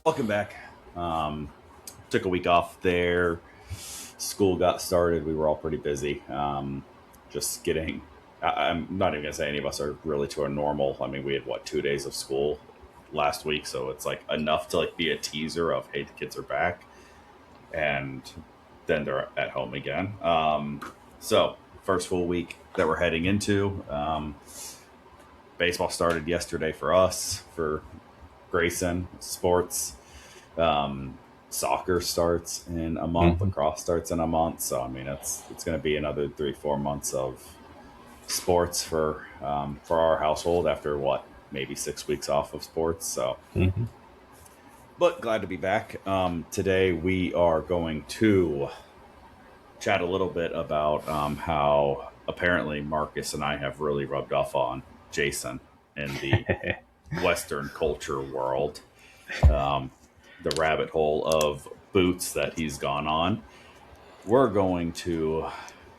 Welcome back. Um, Took a week off there. School got started. We were all pretty busy. Just getting. I'm not even gonna say any of us are really to our normal. I mean, we had 2 days of school last week, so it's like enough to like be a teaser of hey, the kids are back, and then they're at home again. So first full week that we're heading into. Baseball started yesterday for us for Grayson sports. Um, Soccer starts in a month. Hmm. Lacrosse starts in a month. So I mean, it's going to be another 3-4 months of sports for our household after maybe 6 weeks off of sports. So, Hmm. but glad to be back. Today we are going to chat a little bit about how apparently Marcus and I have really rubbed off on Jason in the Western culture world. Um, the rabbit hole of boots that he's gone on. We're going to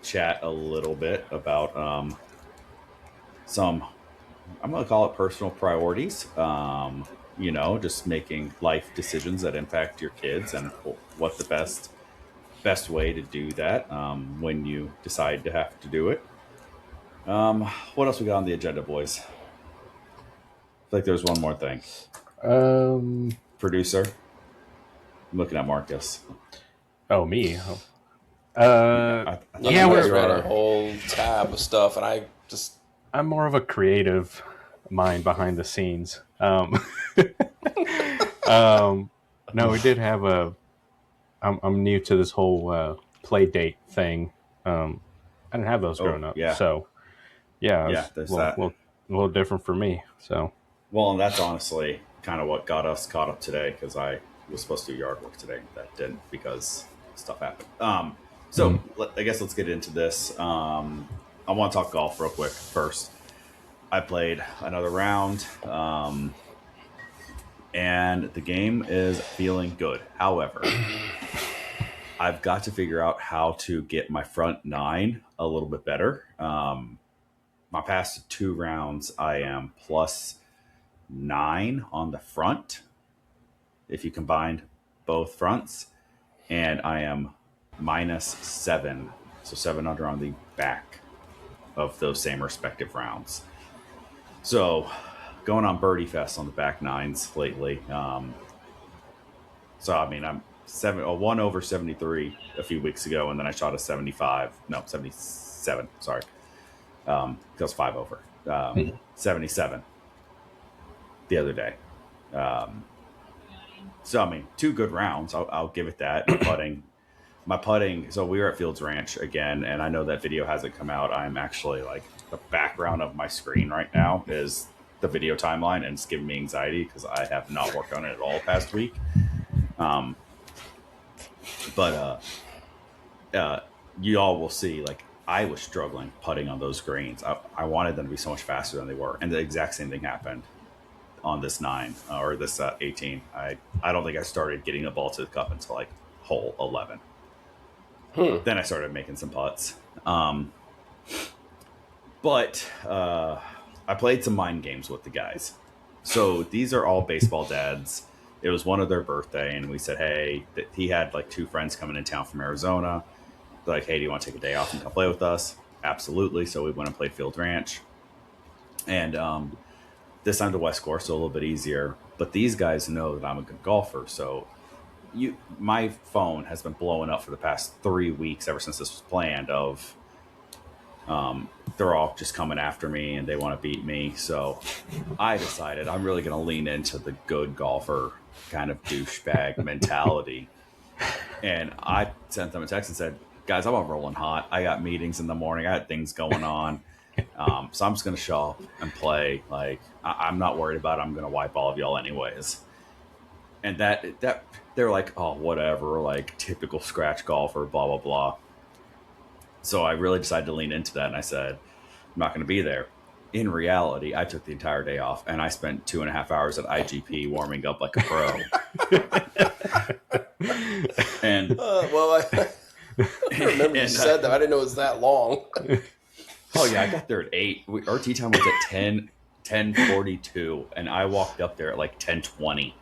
chat a little bit about some, I'm going to call it personal priorities. Just making life decisions that impact your kids and what the best way to do that when you decide to have to do it. What else we got on the agenda, boys? I feel like there's one more thing. Um. Producer, I'm looking at Marcus. Oh, me. Oh. Yeah, I No, thought Yeah. you you guys you ran a are. whole tab of stuff, and I just I'm more of a creative mind behind the scenes. Um. No, we did have a. I'm new to this whole play date thing. I didn't have those Oh growing up, yeah, so yeah, it yeah. was There's a little, that. little, a little different for me. So. Well, and that's honestly kind of what got us caught up today because I was supposed to do yard work today. That didn't because stuff happened. So Mm. I guess let's get into this. I want to talk golf real quick first. I played another round, and the game is feeling good. However, I've got to figure out how to get my front nine a little bit better. My past 2 rounds, I am +9 on the front if you combined both fronts, and I am -7, so 7 under on the back of those same respective rounds. So going on birdie fest on the back nines lately. So I mean, I'm 1 over 73 a few weeks ago, and then I shot a 75, no 77. Sorry, that was 5 over 77 the other day. Um, so I mean, 2 good rounds. I'll give it that. My putting. So we were at Fields Ranch again, and I know that video hasn't come out. I'm actually like the background of my screen right now is the video timeline, and it's giving me anxiety because I have not worked on it at all past week. Um, but you all will see. Like I was struggling putting on those greens. I wanted them to be so much faster than they were, and the exact same thing happened on this nine or this 18. I don't think I started getting the ball to the cup until like hole 11. Then I started making some putts. Um, but I played some mind games with the guys. So these are all baseball dads. It was one of their birthday, and we said, hey, that he had like 2 friends coming in town from Arizona. They're like, hey, do you want to take a day off and come play with us? Absolutely. So we went and played Field Ranch. And this time to West Course, so a little bit easier. But these guys know that I'm a good golfer. So my phone has been blowing up for the past 3 weeks ever since this was planned of they're all just coming after me and they want to beat me. So I decided I'm really going to lean into the good golfer kind of douchebag mentality. And I sent them a text and said, guys, I'm rolling hot. I got meetings in the morning. I got things going on. So I'm just going to show up and play. Like, I'm not worried about it. I'm going to wipe all of y'all anyways. And that they're like, oh, whatever, like typical scratch golfer, blah, blah, blah. So I really decided to lean into that. And I said, I'm not going to be there. In reality, I took the entire day off and I spent 2.5 hours at IGP warming up like a pro. And I remember you said that. I didn't know it was that long. oh yeah, I got there at 8. Our tea time was at 10:42, and I walked up there at like 10:20.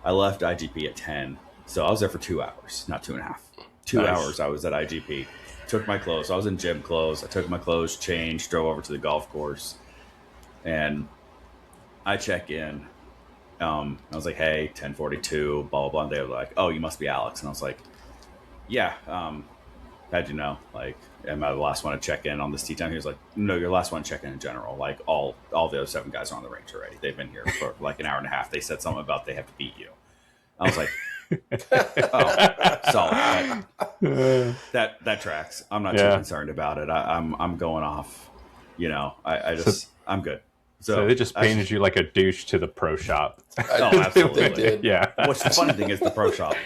I left IGP at 10. So I was there for 2 hours, not 2.5. 2 Nice. hours I was at IGP. Took my clothes. I was in gym clothes. I took my clothes, changed, drove over to the golf course. And I check in. I was like, hey, 10:42, blah, blah, blah. And they were like, oh, you must be Alex. And I was like, yeah, how'd you know? Like, am I the last one to check in on this tee time? He was like, no, you're the last one to check in general. Like, all the other 7 guys are on the range already. They've been here for like an hour and a half. They said something about they have to beat you. I was like, oh, solid. That tracks. I'm not too concerned about it. I'm going off. You know, I'm good. So they just painted you like a douche to the pro shop. Oh, absolutely. They did. Yeah. What's the funny thing is the pro shop.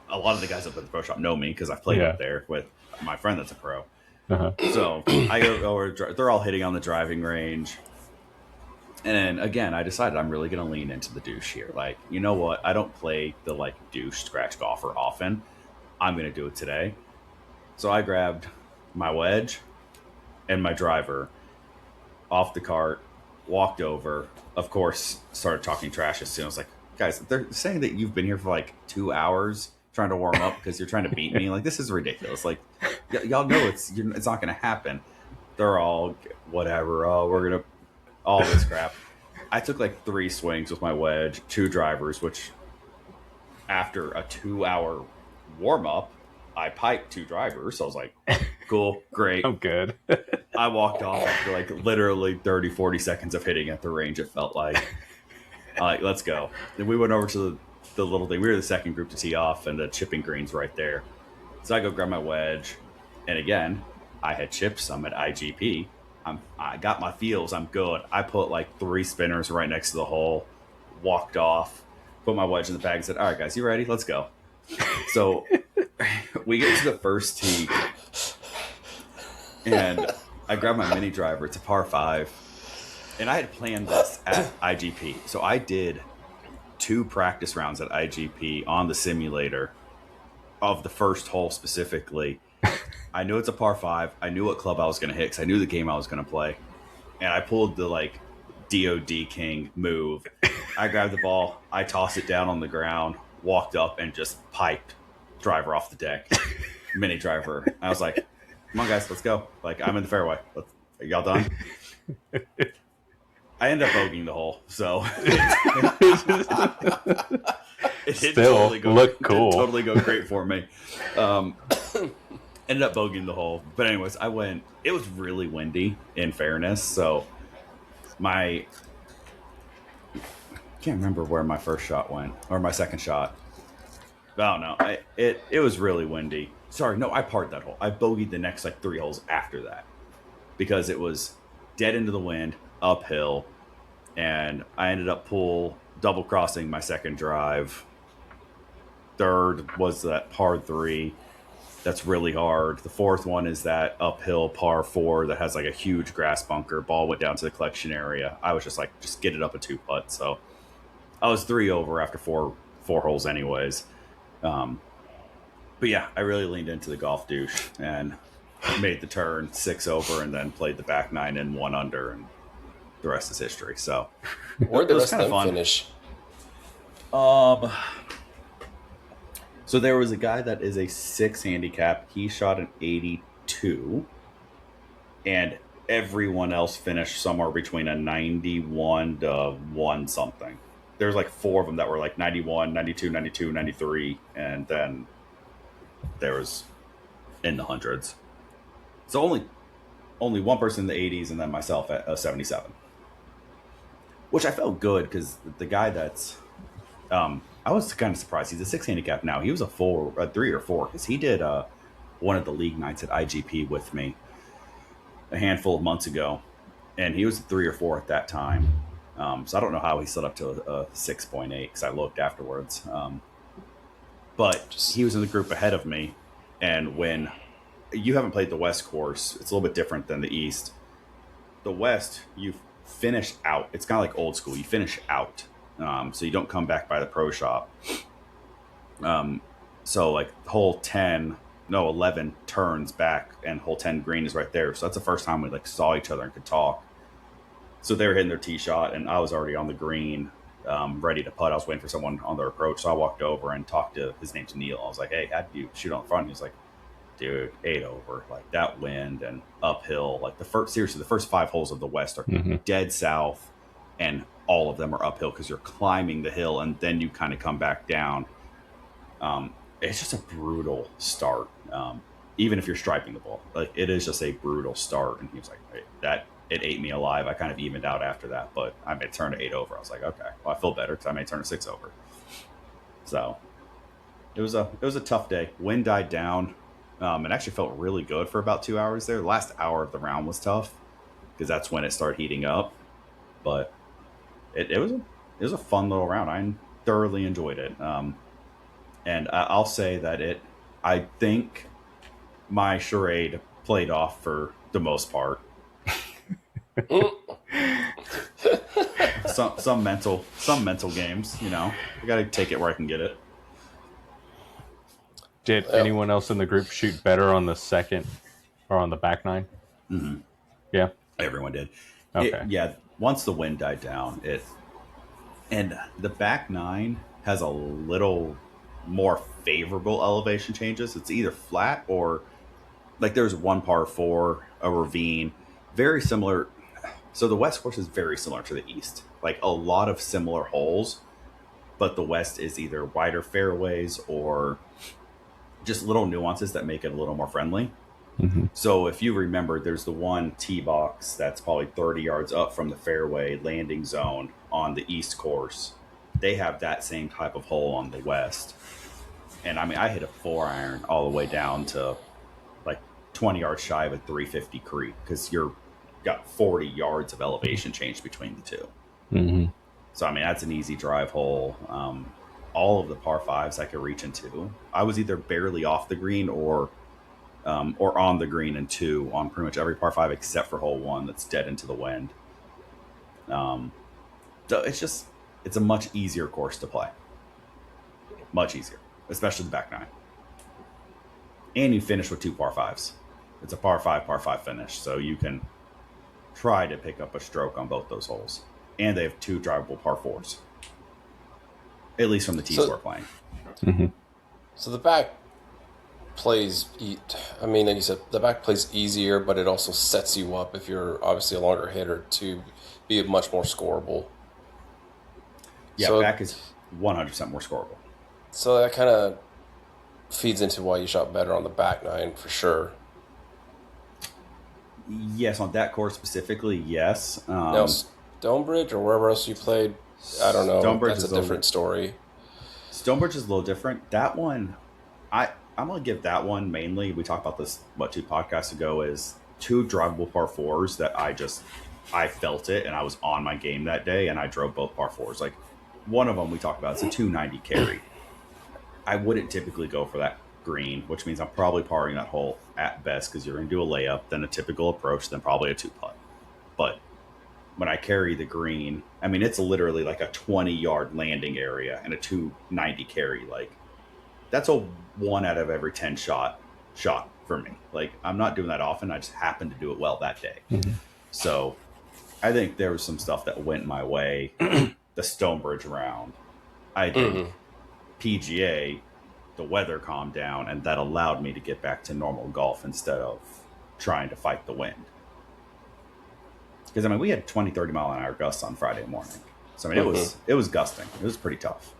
A lot of the guys up at the pro shop know me because I've played up there with my friend that's a pro. Uh-huh. So I go over. They're all hitting on the driving range. And again, I decided I'm really going to lean into the douche here. Like, you know what? I don't play the like douche scratch golfer often. I'm going to do it today. So I grabbed my wedge and my driver off the cart, walked over, of course, started talking trash as soon. I was like, guys, they're saying that you've been here for like 2 hours trying to warm up because you're trying to beat me. Like, this is ridiculous. Like, y'all know it's not going to happen. They're all, whatever. Oh, we're going to, all this crap. I took like 3 swings with my wedge, 2 drivers, which after a 2-hour warm up, I piped 2 drivers. So I was like, cool, great. I'm good. I walked off after like literally 30, 40 seconds of hitting at the range. It felt like, let's go. Then we went over to the little thing. We were the second group to tee off, and the chipping green's right there. So I go grab my wedge. And again, I had chipped some at IGP. I got my feels. I'm good. I put like 3 spinners right next to the hole, walked off, put my wedge in the bag, and said, all right, guys, you ready? Let's go. So we get to the first tee, and I grab my mini driver. It's a par 5. And I had planned this at IGP. So I did 2 practice rounds at IGP on the simulator of the first hole specifically. I knew it's a par 5. I knew what club I was going to hit because I knew the game I was going to play. And I pulled the like DOD King move. I grabbed the ball. I tossed it down on the ground, walked up, and just piped driver off the deck. Mini driver. I was like, come on, guys, let's go. Like, I'm in the fairway. Are y'all done? I ended up bogeying the hole, so it did Still totally go, look cool. Did totally go great for me. Ended up bogeying the hole, but anyways, I went. It was really windy, in fairness, so I can't remember where my first shot went or my second shot. I don't know. It was really windy. Sorry, no, I parred that hole. I bogeyed the next like 3 holes after that because it was dead into the wind, uphill, and I ended up double crossing my second drive. Third was that par 3. That's really hard. The fourth one is that uphill par 4 that has like a huge grass bunker. Ball went down to the collection area. I was just like, just get it up a 2 putt. So I was 3 over after four holes anyways. But yeah, I really leaned into the golf douche and made the turn 6 over and then played the back 9 and 1 under, and the rest is history. So Where'd the rest of kind of them fun. finish? So there was a guy that is a 6 handicap. He shot an 82, and everyone else finished somewhere between a 91 to 1 something. There's like 4 of them that were like 91, 92, 92, 93, and then there was in the hundreds. So only one person in the 80s, and then myself at a 77, which I felt good because the guy that's I was kind of surprised. He's a 6 handicap now. He was a 3 or 4 because he did one of the league nights at IGP with me a handful of months ago, and he was a 3 or 4 at that time. So I don't know how he slid up to a 6.8 because I looked afterwards. But he was in the group ahead of me, and when you haven't played the West course, it's a little bit different than the East. The West, you finish out. It's kind of like old school. You finish out. So you don't come back by the pro shop. So like hole 11 turns back, and hole 10 green is right there. So that's the first time we like saw each other and could talk. So they were hitting their tee shot, and I was already on the green, ready to putt. I was waiting for someone on their approach, so I walked over and talked to, his name's Neil. I was like, hey, how did you shoot on the front? And he was like, dude, 8 over. Like, that wind and uphill. Like, the first 5 holes of the West are dead south, and all of them are uphill because you're climbing the hill, and then you kind of come back down. It's just a brutal start. Even if you're striping the ball, like, it is just a brutal start. And he was like, hey, that it ate me alive. I kind of evened out after that, but I made turn to 8 over. I was like, okay, well, I feel better because I made turn to 6 over. So it was a tough day. Wind died down. It actually felt really good for about 2 hours there. The last hour of the round was tough because that's when it started heating up. But it was a fun little round. I thoroughly enjoyed it. And I'll say that I think my charade played off for the most part. some mental games, you know. I got to take it where I can get it. Did anyone else in the group shoot better on the second or on the back nine? Mm-hmm. Yeah, everyone did. Okay. Once the wind died down, and the back nine has a little more favorable elevation changes. It's either flat or like there's one par 4, a ravine, very similar. So the West course is very similar to the East, like a lot of similar holes, but the West is either wider fairways or just little nuances that make it a little more friendly. Mm-hmm. So if you remember, there's the one tee box that's probably 30 yards up from the fairway landing zone on the East course. They have that same type of hole on the West. And I mean, I hit a 4-iron all the way down to like 20 yards shy of a 350 creek because you're got 40 yards of elevation change between the two. Mm-hmm. So I mean, that's an easy drive hole. All of the par 5s I could reach into, I was either barely off the green or on the green and 2 on pretty much every par 5 except for hole 1 that's dead into the wind. So it's a much easier course to play. Much easier, especially the back nine. And you finish with 2 par 5s. It's a par 5 finish, so you can try to pick up a stroke on both those holes. And they have 2 drivable par 4s. At least from the tees we're playing. Mm-hmm. So the back plays, I mean, like you said, the back plays easier, but it also sets you up if you're obviously a longer hitter to be much more scoreable. Yeah, so, back is 100% more scoreable. So that kind of feeds into why you shot better on the back nine for sure. Yes, on that course specifically, yes. Now, Stonebridge or wherever else you played, I don't know. Stonebridge That's a different story. Stonebridge is a little different. That one, I'm going to give that one mainly, we talked about this, 2 podcasts ago, is 2 drivable par 4s that I felt it and I was on my game that day and I drove both par 4s. Like one of them we talked about, it's a 290 carry. I wouldn't typically go for that green, which means I'm probably parring that hole at best because you're going to do a layup, then a typical approach, then probably a 2-putt. But when I carry the green, I mean, it's literally like a 20-yard landing area and a 290 carry. Like, that's a 1 out of every 10 shot for me. Like, I'm not doing that often. I just happened to do it well that day. Mm-hmm. So I think there was some stuff that went my way. The Stonebridge round, I did PGA, the weather calmed down, and that allowed me to get back to normal golf instead of trying to fight the wind. Because, I mean, we had 20, 30 mile an hour gusts on Friday morning. So, I mean, it was gusting. It was pretty tough.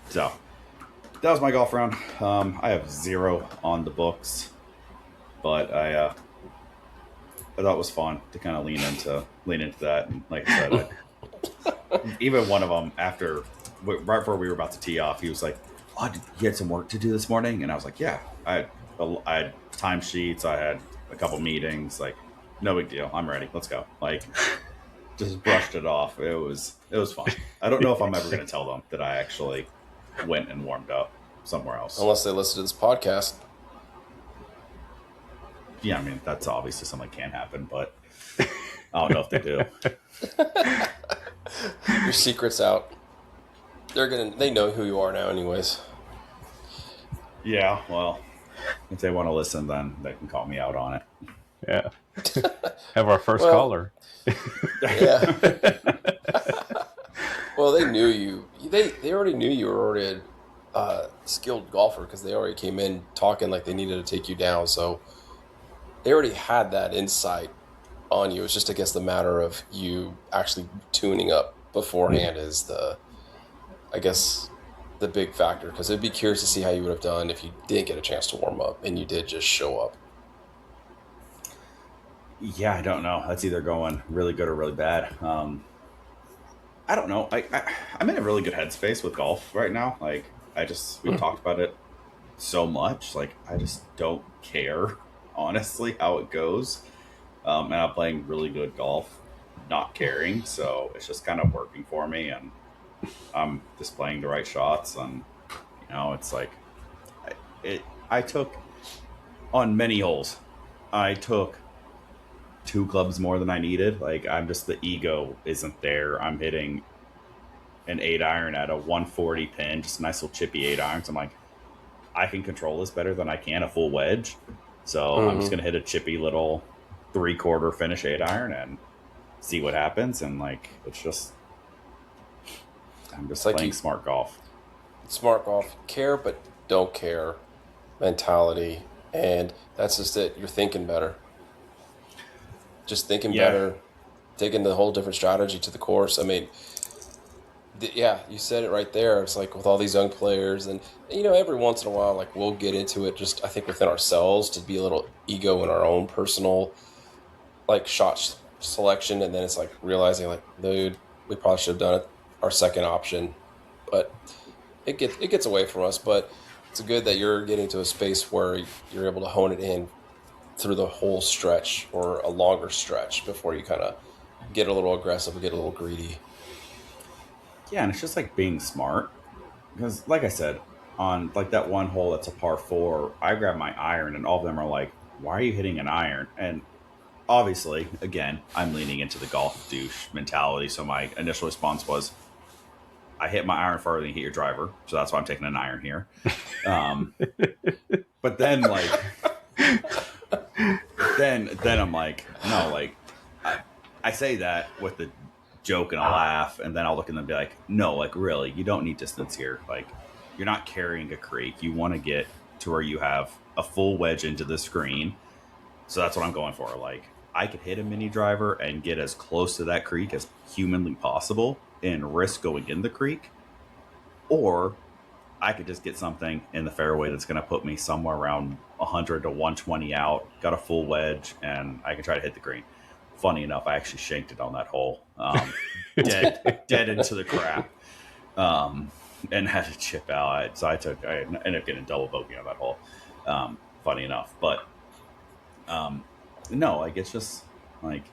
So, that was my golf round. I have 0 on the books. But I thought it was fun to kind of lean into that. And like I said, even one of them right before we were about to tee off, he was like, "Oh, you had some work to do this morning?" And I was like, "Yeah, I had timesheets, I had a couple meetings. Like, no big deal. I'm ready. Let's go." Like, just brushed it off. It was fun. I don't know if I'm ever going to tell them that I actually went and warmed up somewhere else, unless they listen to this podcast. Yeah, I mean, that's obviously something that can happen, but I don't know if they do. Your secret's out. They know who you are now anyways. Yeah, well, if they want to listen, then they can call me out on it. Yeah. have our first Well, caller. yeah. Well, they knew you. They already knew you were already a skilled golfer because they already came in talking like they needed to take you down. So they already had that insight on you. It's just, I guess, the matter of you actually tuning up beforehand is I guess, the big factor. Because it'd be curious to see how you would have done if you didn't get a chance to warm up and you did just show up. Yeah, I don't know. That's either going really good or really bad. I don't know. I'm in a really good headspace with golf right now. Like, we've talked about it so much. Like, I just don't care, honestly, how it goes. And I'm playing really good golf, not caring. So it's just kind of working for me. And I'm just playing the right shots. And, it's like, I took on many holes, I took two clubs more than I needed. Like, the ego isn't there. I'm hitting an 8-iron at a 140 pin, just a nice little chippy 8-iron. So I'm like, I can control this better than I can a full wedge. So I'm just Mm-hmm. going to hit a chippy little 3/4 finish 8-iron and see what happens. And like, I'm It's just like playing you smart golf. smart golf, care but don't care mentality, and that's just it. You're thinking better, just thinking Yeah. better, taking the whole different strategy to the course. I mean, yeah, you said it right there. It's like with all these young players, and every once in a while, like we'll get into it. Just I think within ourselves to be a little ego in our own personal like selection, and then it's like realizing like, dude, we probably should have done it our second option, but it gets away from us. But it's good that you're getting to a space where you're able to hone it in through the whole stretch or a longer stretch before you kind of get a little aggressive and get a little greedy. Yeah. And it's just like being smart. Because, like I said, on like that one hole that's a par 4, I grab my iron, and all of them are like, "Why are you hitting an iron?" And obviously, again, I'm leaning into the golf douche mentality. So my initial response was, "I hit my iron farther than you hit your driver, so that's why I'm taking an iron here." Um, but then, like, then I'm like, no, like, I say that with the joke and a laugh, and then I'll look at them and be like, no, like, really, you don't need distance here. Like, you're not carrying a creek. You want to get to where you have a full wedge into the screen. So that's what I'm going for. Like, I could hit a mini driver and get as close to that creek as humanly possible and risk going in the creek, or I could just get something in the fairway that's going to put me somewhere around 100 to 120 out, got a full wedge, and I can try to hit the green. Funny enough, I actually shanked it on that hole, dead into the crap, and had to chip out. So I ended up getting a double bogey on that hole. Funny enough, but no, like, it's just like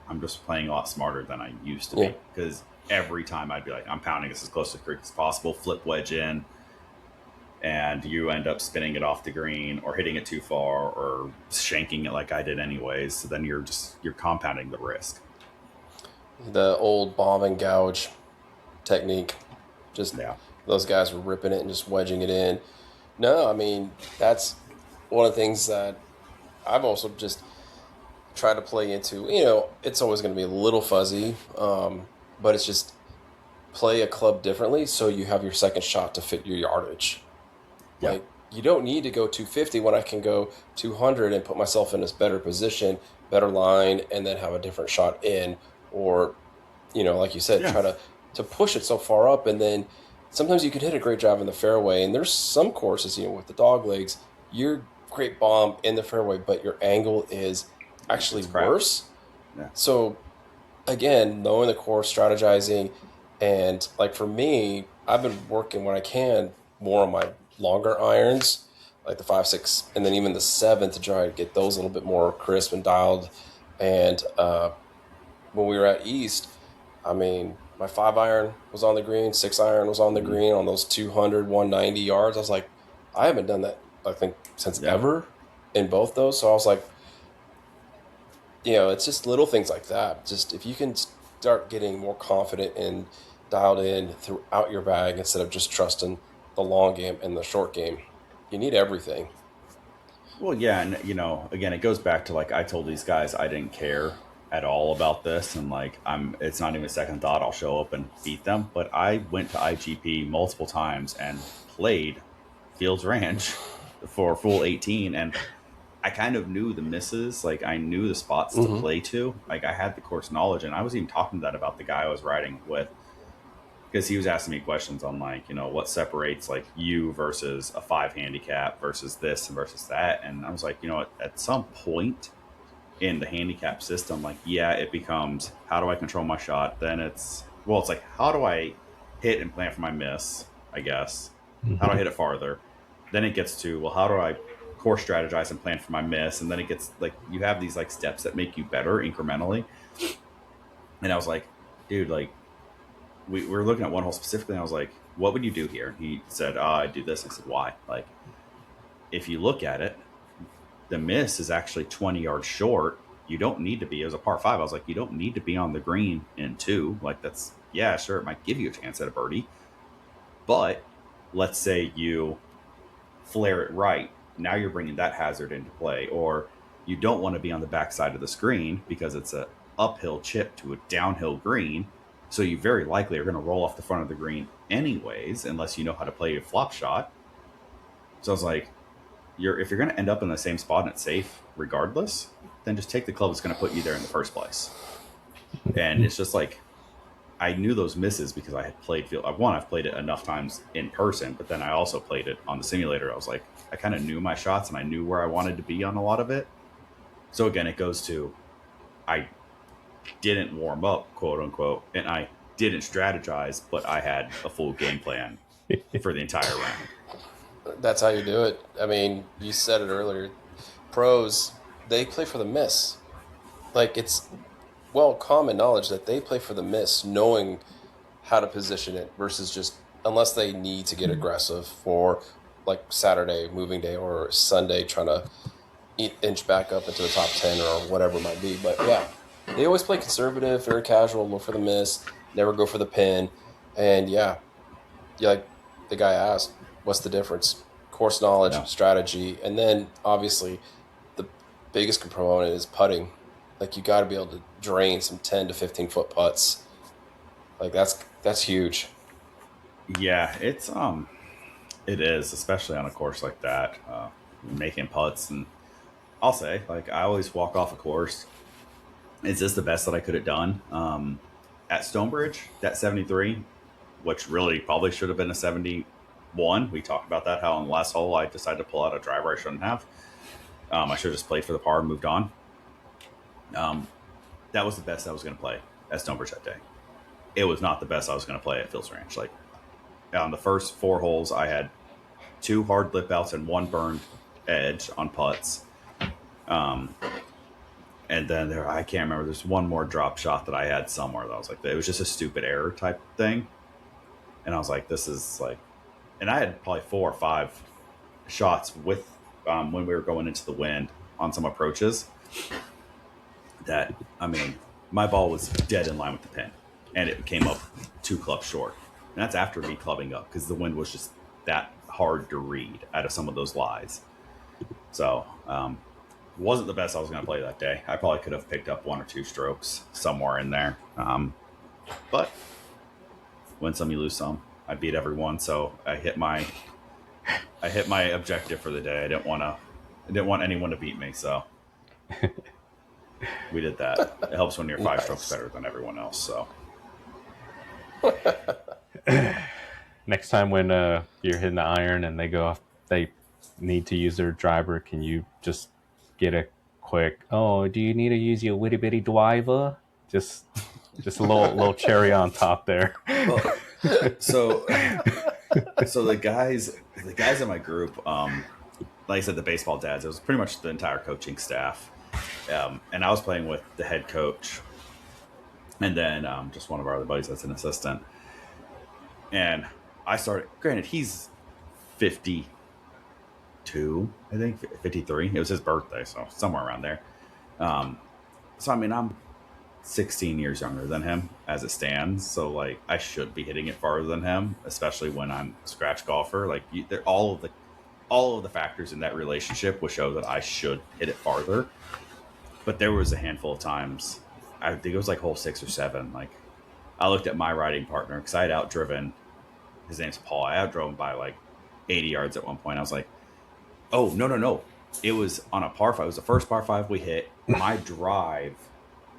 I'm just playing a lot smarter than I used to Yeah. be, because every time I'd be like, I'm pounding this as close to the creek as possible, flip wedge in, and you end up spinning it off the green or hitting it too far or shanking it like I did anyways. So then you're compounding the risk. The old bomb and gouge technique. Just Yeah. those guys were ripping it and just wedging it in. No, I mean, that's one of the things that I've also just tried to play into. It's always going to be a little fuzzy, but it's just play a club differently so you have your second shot to fit your yardage. Yeah. Like, you don't need to go 250 when I can go 200 and put myself in this better position, better line, and then have a different shot in. Or, like you said, Yeah. try to push it so far up. And then sometimes you can hit a great drive in the fairway. And there's some courses, with the dog legs, you're great bomb in the fairway, but your angle is actually It's crap. worse. Yeah. So, again, knowing the course, strategizing, and like for me, I've been working when I can more on my longer irons, like the 5, 6, and then even the 7 to try to get those a little bit more crisp and dialed. And when we were at East, I mean, my 5-iron was on the green, 6-iron was on the green on those 200, 190 yards. I was like, I haven't done that, I think, since Yeah. ever in both those. So I was like, it's just little things like that. Just if you can start getting more confident and dialed in throughout your bag instead of just trusting the long game and the short game, you need everything. Well, yeah, and again, it goes back to like I told these guys I didn't care at all about this, and like it's not even a second thought. I'll show up and beat them. But I went to IGP multiple times and played Fields Ranch for full 18, and I kind of knew the misses. Like I knew the spots to Mm-hmm. play to. Like I had the course knowledge, and I was even talking to that about the guy I was riding with because he was asking me questions on like what separates like you versus a 5 handicap versus this and versus that, and I was like, at some point in the handicap system, like yeah, it becomes how do I control my shot, then it's like how do I hit and plan for my miss, I guess, how do I hit it farther, then it gets to well how do I course strategize and plan for my miss, and then it gets like you have these like steps that make you better incrementally, and I was like, dude, like we were looking at one hole specifically, and I was like, what would you do here? He said, I do this. I said, why? Like, if you look at it, the miss is actually 20 yards short. You don't need to be. It was a par 5. I was like, you don't need to be on the green in 2. Like, that's, yeah, sure, it might give you a chance at a birdie. But let's say you flare it right. Now you're bringing that hazard into play. Or you don't want to be on the backside of the screen because it's a uphill chip to a downhill green. So you very likely are going to roll off the front of the green anyways, unless you know how to play a flop shot. So I was like, if you're going to end up in the same spot and it's safe regardless, then just take the club that's going to put you there in the first place. And it's just like, I knew those misses because I had played field. I've played it enough times in person, but then I also played it on the simulator. I was like, I kind of knew my shots and I knew where I wanted to be on a lot of it. So again, it goes to, I didn't warm up, quote unquote, and I didn't strategize, but I had a full game plan for the entire round. That's how you do it. I mean, you said it earlier. Pros, they play for the miss. Like it's well common knowledge that they play for the miss, knowing how to position it versus just unless they need to get aggressive for like Saturday moving day or Sunday trying to inch back up into the top 10 or whatever it might be. But yeah, they always play conservative, very casual, look for the miss, never go for the pin. And yeah, like the guy asked, what's the difference? Course knowledge, Yeah. strategy, and then obviously the biggest component is putting. Like you got to be able to drain some 10 to 15 foot putts. Like that's huge. Yeah, it is, especially on a course like that, making putts. And I'll say, like, I always walk off a course. Is this the best that I could have done? At Stonebridge, that 73, which really probably should have been a 71. We talked about that, how on the last hole I decided to pull out a driver I shouldn't have. I should have just played for the par and moved on. That was the best I was going to play at Stonebridge that day. It was not the best I was going to play at Fields Ranch. Like, on the first 4 holes, I had 2 hard lip outs and 1 burned edge on putts. And then I can't remember, there's 1 more drop shot that I had somewhere that I was like, it was just a stupid error type thing. And I was like, this is like, and I had probably 4 or 5 shots with, when we were going into the wind on some approaches that, I mean, my ball was dead in line with the pin and it came up 2 clubs short. And that's after me clubbing up because the wind was just that hard to read out of some of those lies. So, wasn't the best I was going to play that day. I probably could have picked up 1 or 2 strokes somewhere in there. But win some, you lose some. I beat everyone, so I hit my objective for the day. I didn't want anyone to beat me, so we did that. It helps when you're 5 strokes better than everyone else. So Next time when you're hitting the iron and they go off, they need to use their driver. Can you just get a quick? Oh, do you need to use your witty bitty driver? Just a little cherry on top there. well, so the guys in my group, like I said, the baseball dads. It was pretty much the entire coaching staff, and I was playing with the head coach, and then just one of our other buddies that's an assistant. And I started. Granted, he's 52, I think 53. It was his birthday, so somewhere around there. So I mean, I'm 16 years younger than him as it stands. So like, I should be hitting it farther than him, especially when I'm a scratch golfer. Like, they're all of the all of the factors in that relationship will show that I should hit it farther. But there was a handful of times, I think it was like hole 6 or 7. Like I looked at my riding partner because I had outdriven. His name's Paul. I outdrove him by like 80 yards at one point. I was like, oh, no. It was on a par 5. It was the first par 5 we hit. My drive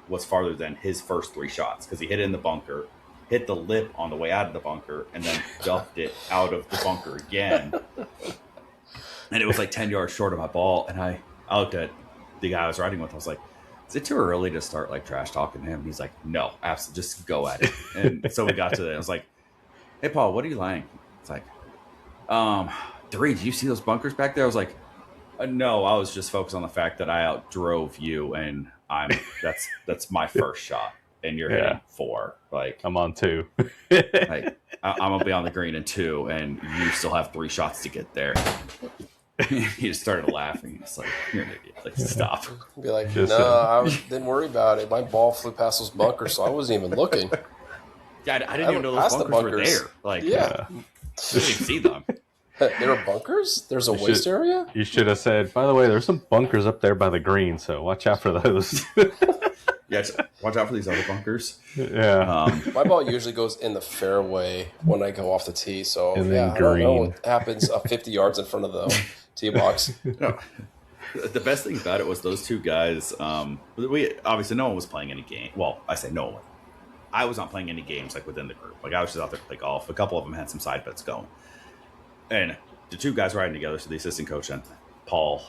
was farther than his first 3 shots because he hit it in the bunker, hit the lip on the way out of the bunker, and then duffed it out of the bunker again. And it was like 10 yards short of my ball. And I looked at the guy I was riding with. I was like, is it too early to start like trash talking to him? And he's like, no, absolutely, just go at it. And so we got to that. I was like, hey, Paul, what are you laying? It's like, 3, do you see those bunkers back there? I was like, no, I was just focused on the fact that I outdrove you, and that's my first shot, and you're hitting 4. Like I'm on 2. like I'm gonna be on the green in 2, and you still have 3 shots to get there. He just started laughing. He's like, you're an idiot. Like, stop. Be like, no, didn't worry about it. My ball flew past those bunkers, so I wasn't even looking. Yeah, I didn't even know those bunkers were there. Like, yeah. I didn't see them. There are bunkers? There's a waste area? You should have said, by the way, there's some bunkers up there by the green, so watch out for those. Yeah, watch out for these other bunkers. Yeah. My ball usually goes in the fairway when I go off the tee, so and I don't know what happens 50 yards in front of the tee box. No. The best thing about it was those 2 guys. We obviously no one was playing any game. Well, I say no one. I was not playing any games like within the group. Like I was just out there to play golf. A couple of them had some side bets going, and the 2 guys riding together, so the assistant coach and Paul,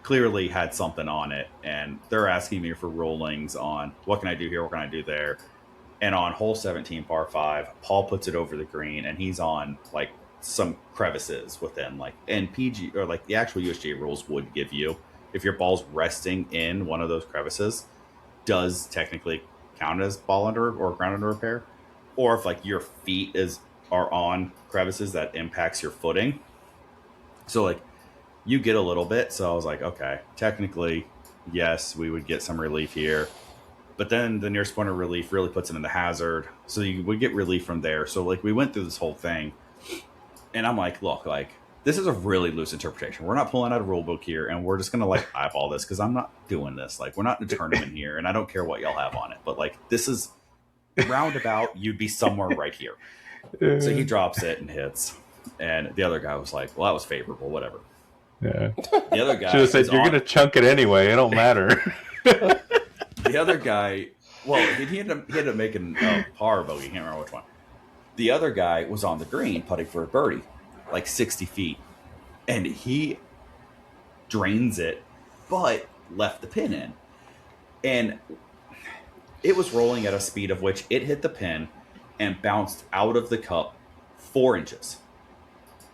clearly had something on it, and they're asking me for rulings on what can I do here, what can I do there. And on hole 17, par 5, Paul puts it over the green, and he's on like some crevices within like, and PG or like the actual USGA rules would give you, if your ball's resting in one of those crevices, does technically count as ball under or ground under repair, or if like your feet are on crevices that impacts your footing. So like you get a little bit. So I was like, okay, technically, yes, we would get some relief here. But then the nearest point of relief really puts it in the hazard. So you would get relief from there. So like we went through this whole thing. And I'm like, look, like this is a really loose interpretation. We're not pulling out a rule book here, and we're just going to like eyeball this because I'm not doing this. Like we're not in a tournament here, and I don't care what y'all have on it. But like this is roundabout, you'd be somewhere right here. So he drops it and hits. And the other guy was like, well, that was favorable, whatever. Yeah. The other guy should have said, you're going to chunk it anyway. It don't matter. The other guy, well, he ended up making a par bogey. I can't remember which one. The other guy was on the green putting for a birdie, like 60 feet. And he drains it, but left the pin in. And it was rolling at a speed of which it hit the pin and bounced out of the cup 4 inches.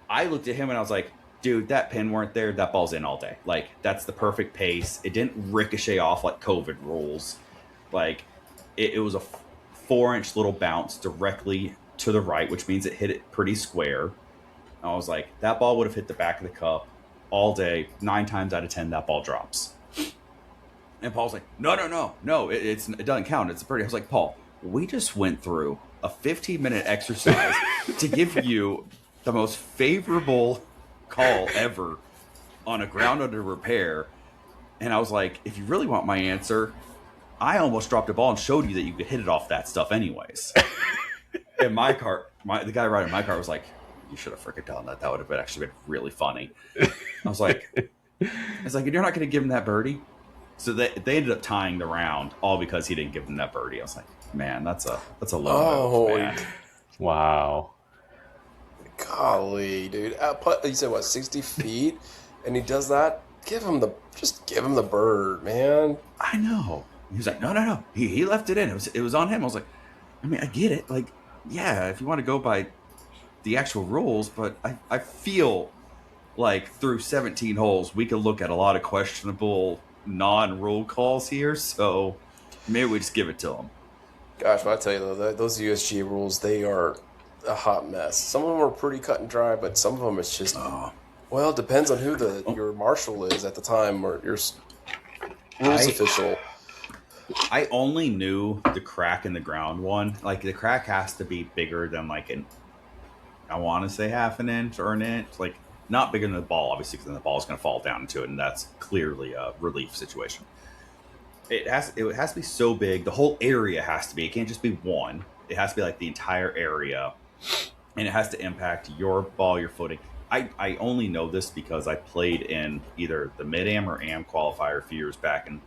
I looked at him and I was like, dude, that pin weren't there. That ball's in all day. Like, that's the perfect pace. It didn't ricochet off like COVID rules. Like, it was a 4-inch little bounce directly to the right, which means it hit it pretty square. I was like, that ball would have hit the back of the cup all day. 9 times out of 10, that ball drops. And Paul's like, no, it doesn't count. It's a birdie. I was like, Paul, we just went through a 15-minute exercise to give you the most favorable call ever on a ground under repair. And I was like, if you really want my answer, I almost dropped a ball and showed you that you could hit it off that stuff anyways. And my car, the guy riding my car was like, you should have freaking done that. That would have actually been really funny. I was like, you're not going to give him that birdie? So they ended up tying the round all because he didn't give them that birdie. I was like, man, that's a low move, man. Wow. Golly, dude. You said what, 60 feet? And he does that? Give him the bird, man. I know. He was like, no. He left it in. It was on him. I was like, I mean, I get it. Like, yeah, if you want to go by the actual rules, but I feel like through 17 holes, we could look at a lot of questionable non-rule calls here, so maybe we just give it to him. Gosh, but I tell you though, those USGA rules, they are a hot mess. Some of them are pretty cut and dry, but some of them it's just well, it depends on who your marshal is at the time or your rules official. I only knew the crack in the ground one. Like the crack has to be bigger than like I want to say half an inch or an inch. Like not bigger than the ball, obviously, because then the ball is going to fall down into it, and that's clearly a relief situation. It has to be so big. The whole area has to be. It can't just be one. It has to be like the entire area, and it has to impact your ball, your footing. I only know this because I played in either the mid-am or am qualifier a few years back, and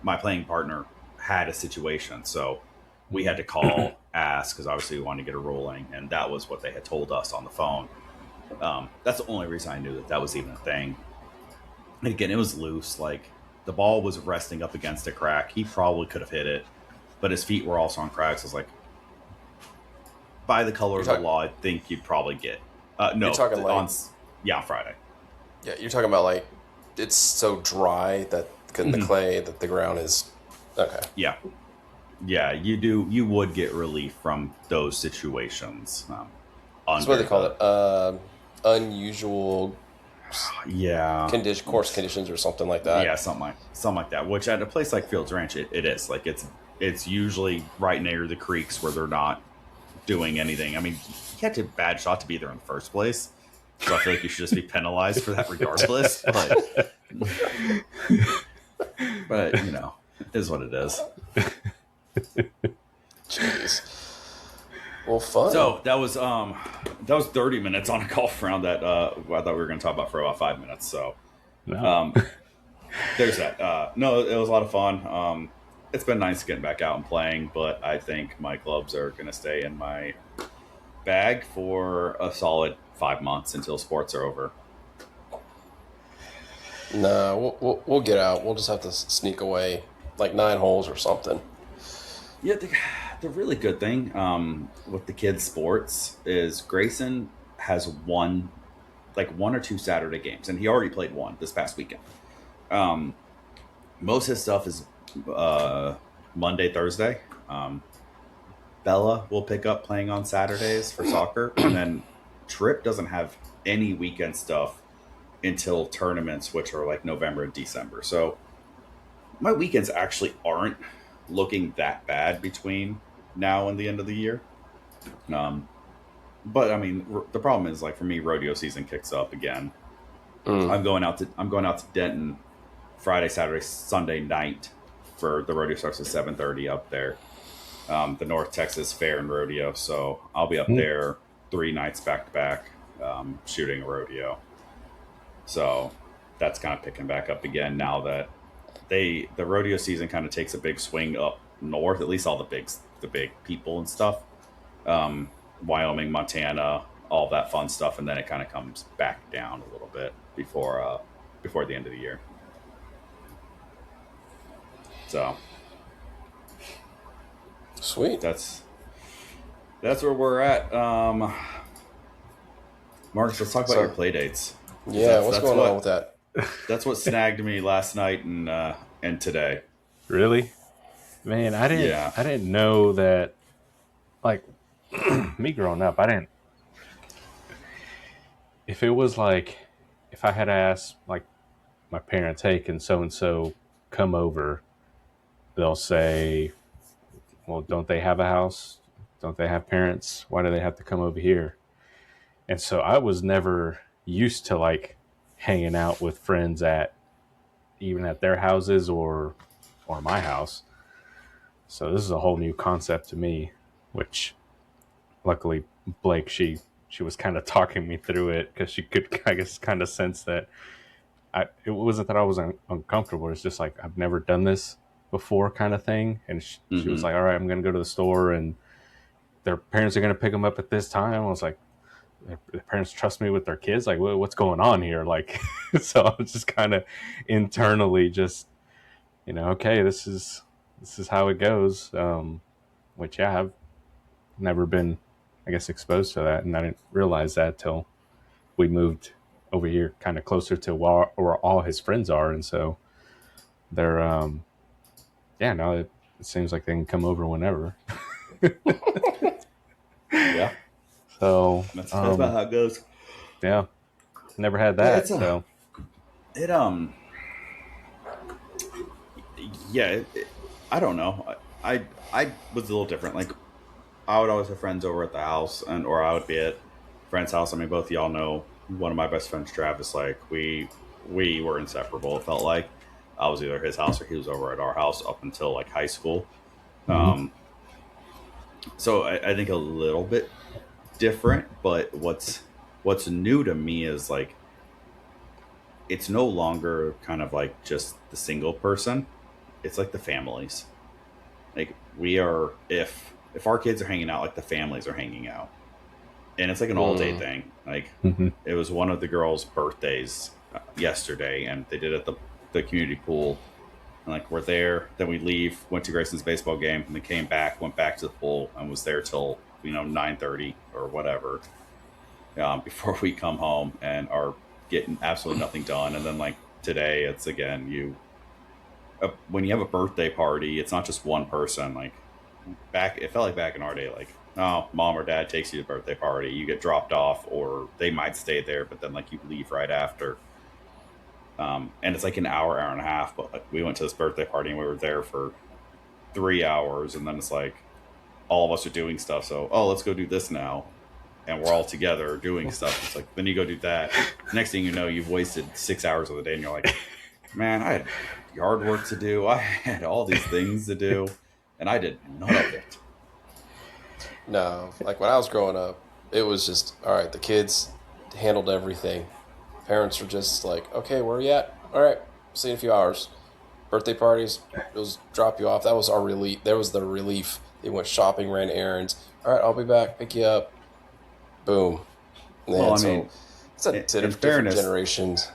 my playing partner had a situation, so we had to call, ask, because obviously we wanted to get a rolling, and that was what they had told us on the phone. That's the only reason I knew that was even a thing. And again, it was loose. Like, the ball was resting up against a crack. He probably could have hit it, but his feet were also on cracks. I was like, by the color of the law, I think you'd probably get. No, you're talking on Friday. Yeah, you're talking about like it's so dry that the clay, that the ground is okay. Yeah, you would get relief from those situations. That's what they call it. Unusual. Yeah. Course conditions or something like that. Yeah, something like that. Which at a place like Fields Ranch, it is like it's usually right near the creeks where they're not doing anything. I mean, you had a bad shot to be there in the first place, so I feel like you should just be penalized for that regardless. But you know, it is what it is. Jeez. Well, fun. So that was 30 minutes on a golf round that I thought we were going to talk about for about 5 minutes. So there's that. No, it was a lot of fun. It's been nice getting back out and playing, but I think my clubs are going to stay in my bag for a solid 5 months until sports are over. No, we'll get out. We'll just have to sneak away like 9 holes or something. Yeah, the really good thing with the kids' sports is Grayson has one or two Saturday games, and he already played one this past weekend. Most of his stuff is Monday, Thursday. Bella will pick up playing on Saturdays for soccer, and then Trip doesn't have any weekend stuff until tournaments, which are like November and December. So my weekends actually aren't looking that bad between now and the end of the year. But I mean, the problem is, like, for me, rodeo season kicks up again. I'm going out to Denton Friday, Saturday, Sunday night for the rodeo. Starts at 7:30 up there. The North Texas Fair and Rodeo. So I'll be up there 3 nights back to back, shooting a rodeo. So that's kind of picking back up again now that the rodeo season kind of takes a big swing up north, at least all the big people and stuff. Wyoming, Montana, all that fun stuff, and then it kind of comes back down a little bit before the end of the year. So sweet. That's where we're at. Marcus, let's talk about your play dates. Yeah, what's going on with that? That's what snagged me last night and today. Really? Man, I didn't know that. Like, me growing up, if it was like, if I had asked like my parents, hey, can so and so come over, they'll say, well, don't they have a house? Don't they have parents? Why do they have to come over here? And so I was never used to like hanging out with friends even at their houses or my house. So this is a whole new concept to me, which luckily Blake, she was kind of talking me through it, because she could, I guess, kind of sense that it wasn't that I was uncomfortable. It's just like, I've never done this before kind of thing. And she was like, all right, I'm going to go to the store and their parents are going to pick them up at this time. I was like, their parents trust me with their kids? Like, what's going on here? Like, so I was just kind of internally just, okay, this is how it goes. Which, yeah, I've never been, I guess, exposed to that. And I didn't realize that till we moved over here kind of closer to where all his friends are. And so they're, it seems like they can come over whenever. Yeah. So that's about how it goes. Yeah. Never had that. So I don't know. I was a little different. Like, I would always have friends over at the house, or I would be at a friend's house. I mean, both of y'all know one of my best friends, Travis, like we were inseparable. It felt like I was either his house or he was over at our house up until like high school. Hmm. So I think a little bit different, but what's new to me is like it's no longer kind of like just the single person. It's like the families. Like we are if our kids are hanging out, like the families are hanging out, and it's like an all day Mm. thing. Like Hmm. it was one of the girls' birthdays yesterday, and they did it at the community pool. And like we're there, then we leave, went to Grayson's baseball game, and then came back, went back to the pool, and was there till 9:30 or whatever before we come home and are getting absolutely nothing done. And then like today, it's again when you have a birthday party, it's not just one person. Like back, it felt like back in our day, like oh, mom or dad takes you to the birthday party, you get dropped off, or they might stay there, but then like you leave right after. And it's like an hour and a half. But like, we went to this birthday party and we were there for 3 hours, and then it's like all of us are doing stuff. So oh, let's go do this now, and we're all together doing stuff. It's like then you go do that. Next thing you know, you've wasted 6 hours of the day, and you're like, man, I had yard work to do. I had all these things to do, and I did none of it. No, like when I was growing up, it was just all right. The kids handled everything. Parents were just like, okay, where are you at? All right, see you in a few hours. Birthday parties, it was drop you off. That was our relief. There was the relief. They went shopping, ran errands. All right, I'll be back. Pick you up. Boom. Well, And I so mean, it's a in different fairness, generations.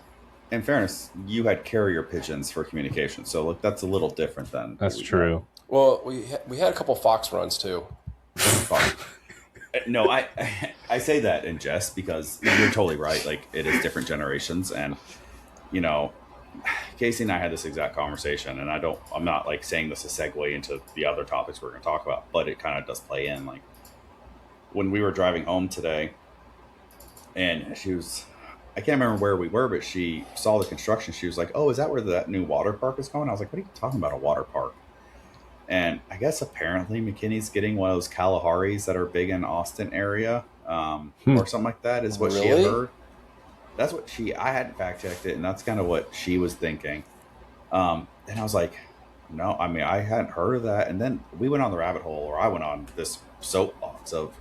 you had carrier pigeons for communication, so look, that's a little different than what That's we had. true. Well, we had a couple fox runs too. Fine. No, I say that in jest because you're totally right. Like it is different generations, and you know, Casey and I had this exact conversation, and I'm not like saying this to segue into the other topics we're going to talk about, but it kind of does play in. Like when we were driving home today, and I can't remember where we were, but she saw the construction. She was like, "Oh, is that where that new water park is going?" I was like, "What are you talking about, a water park?" And I guess apparently McKinney's getting one of those Kalaharis that are big in Austin area, Hmm. or something like that, is what she had Really? heard. That's what I hadn't fact checked it, and that's kind of what she was thinking. And I was like, no, I mean, I hadn't heard of that. And then we went on the rabbit hole, or I went on this soapbox of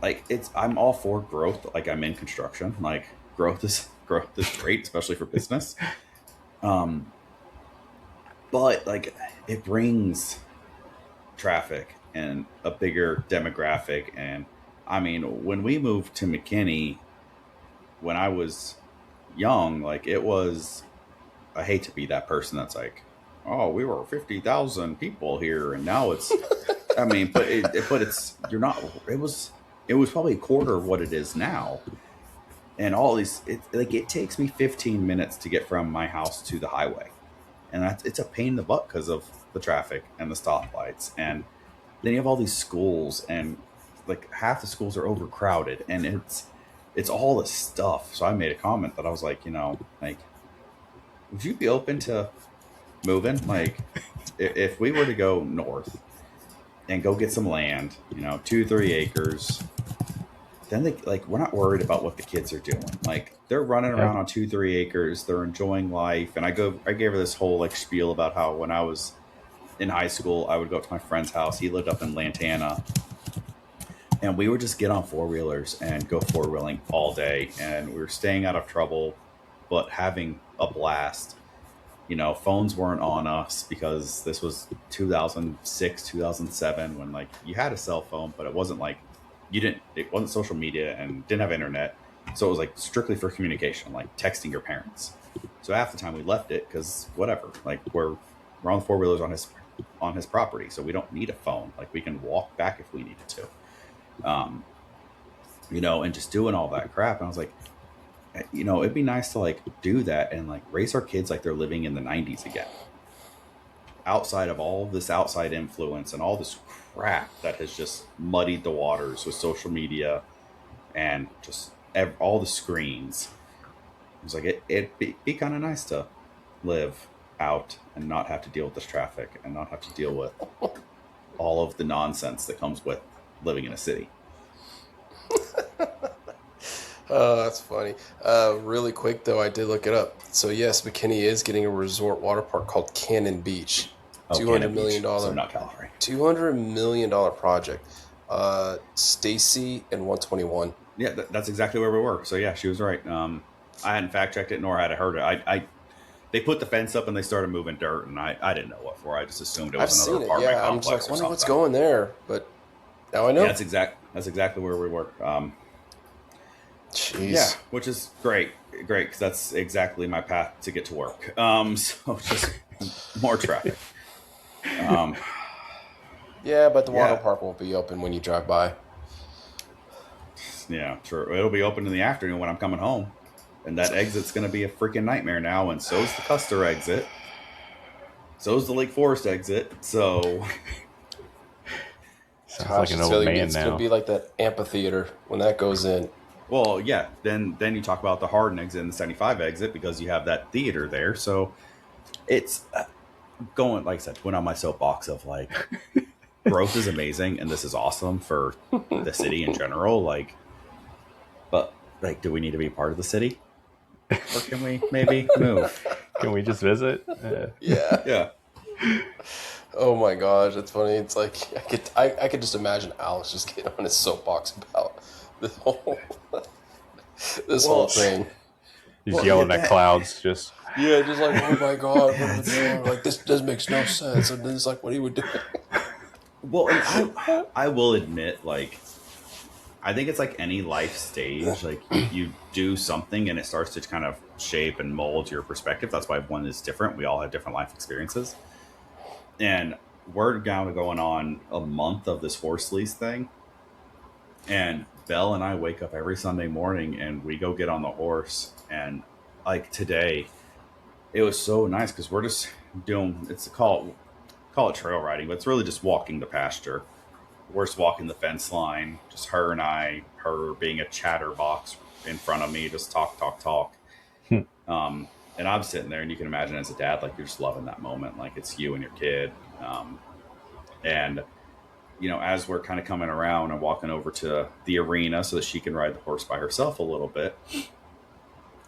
like, I'm all for growth. Like I'm in construction. Like growth is great, especially for business. Um, but like it brings traffic and a bigger demographic. And I mean, when we moved to McKinney, when I was young, like it was, I hate to be that person that's like, oh, we were 50,000 people here, and now it's, I mean, but it's, you're not, it was probably a quarter of what it is now. And all these, like, it takes me 15 minutes to get from my house to the highway. And it's a pain in the butt because of the traffic and the stoplights. And then you have all these schools, and like half the schools are overcrowded, and it's all this stuff. So I made a comment that I was like, like, would you be open to moving? Like, if we were to go north and go get some land, 2, 3 acres, then we're not worried about what the kids are doing. Like they're running Yep. around on 2, 3 acres, they're enjoying life. And I gave her this whole like spiel about how when I was in high school, I would go up to my friend's house. He lived up in Lantana, and we would just get on four wheelers and go four wheeling all day. And we were staying out of trouble, but having a blast. Phones weren't on us because this was 2006, 2007, when like you had a cell phone, but it wasn't like it wasn't social media and didn't have internet. So it was like strictly for communication, like texting your parents. So half the time we left it because whatever, like we're on four wheelers on his property. So we don't need a phone. Like we can walk back if we needed to, um, and just doing all that crap. And I was like, it'd be nice to like do that and like raise our kids like they're living in the 90s again, outside of all this outside influence and all this crap that has just muddied the waters with social media and just all the screens. It was like it'd be kind of nice to live out and not have to deal with this traffic and not have to deal with all of the nonsense that comes with living in a city. Oh, that's funny. Really quick though, I did look it up. So yes, McKinney is getting a resort water park called Cannon Beach. Oh, $200 Cannon million Beach. So dollar, not Calgary. $200 million project. Stacy and 121. Yeah, that's exactly where we were. So yeah, she was right. I hadn't fact checked it, nor had I heard it. They put the fence up and they started moving dirt, and I didn't know what for. I just assumed it I've was another seen it. apartment Yeah, I'm just complex like, or wonder something. what's going there, but now I know. Yeah, that's exactly where we were. Yeah, Jeez. which is great, because that's exactly my path to get to work. So just more traffic. Yeah, but the water Yeah. park won't be open when you drive by. Yeah, true. It'll be open in the afternoon when I'm coming home, and that exit's going to be a freaking nightmare now. And so's the Custer exit. So's the Lake Forest exit. So Sounds like an old man it's now. gonna be like that amphitheater when that goes in. well, yeah. Then you talk about the Hardin exit and the 75 exit because you have that theater there. So it's going, like I said, went on my soapbox of like growth is amazing and this is awesome for the city in general. Like, but like, do we need to be part of the city, or can we maybe move? Can we just visit? Yeah. Yeah. Oh my gosh, it's funny. It's like I could just imagine Alex just getting on his soapbox about this whole whole thing. He's yelling at that- clouds. Just Yeah, just like, oh my god, what are we doing? Like, this makes no sense. And then it's like, what are you doing? Well, and I will admit, like, I think it's like any life stage. Like, you do something and it starts to kind of shape and mold your perspective. That's why one is different. We all have different life experiences. And we're now going on a month of this horse lease thing. And Belle and I wake up every Sunday morning and we go get on the horse. And like today, it was so nice because we're just doing, call it trail riding, but it's really just walking the pasture. We're just walking the fence line, just her and I, her being a chatterbox in front of me, just talk. And I'm sitting there, and you can imagine as a dad, like you're just loving that moment, like it's you and your kid. And you know, as we're kind of coming around and walking over to the arena so that she can ride the horse by herself a little bit,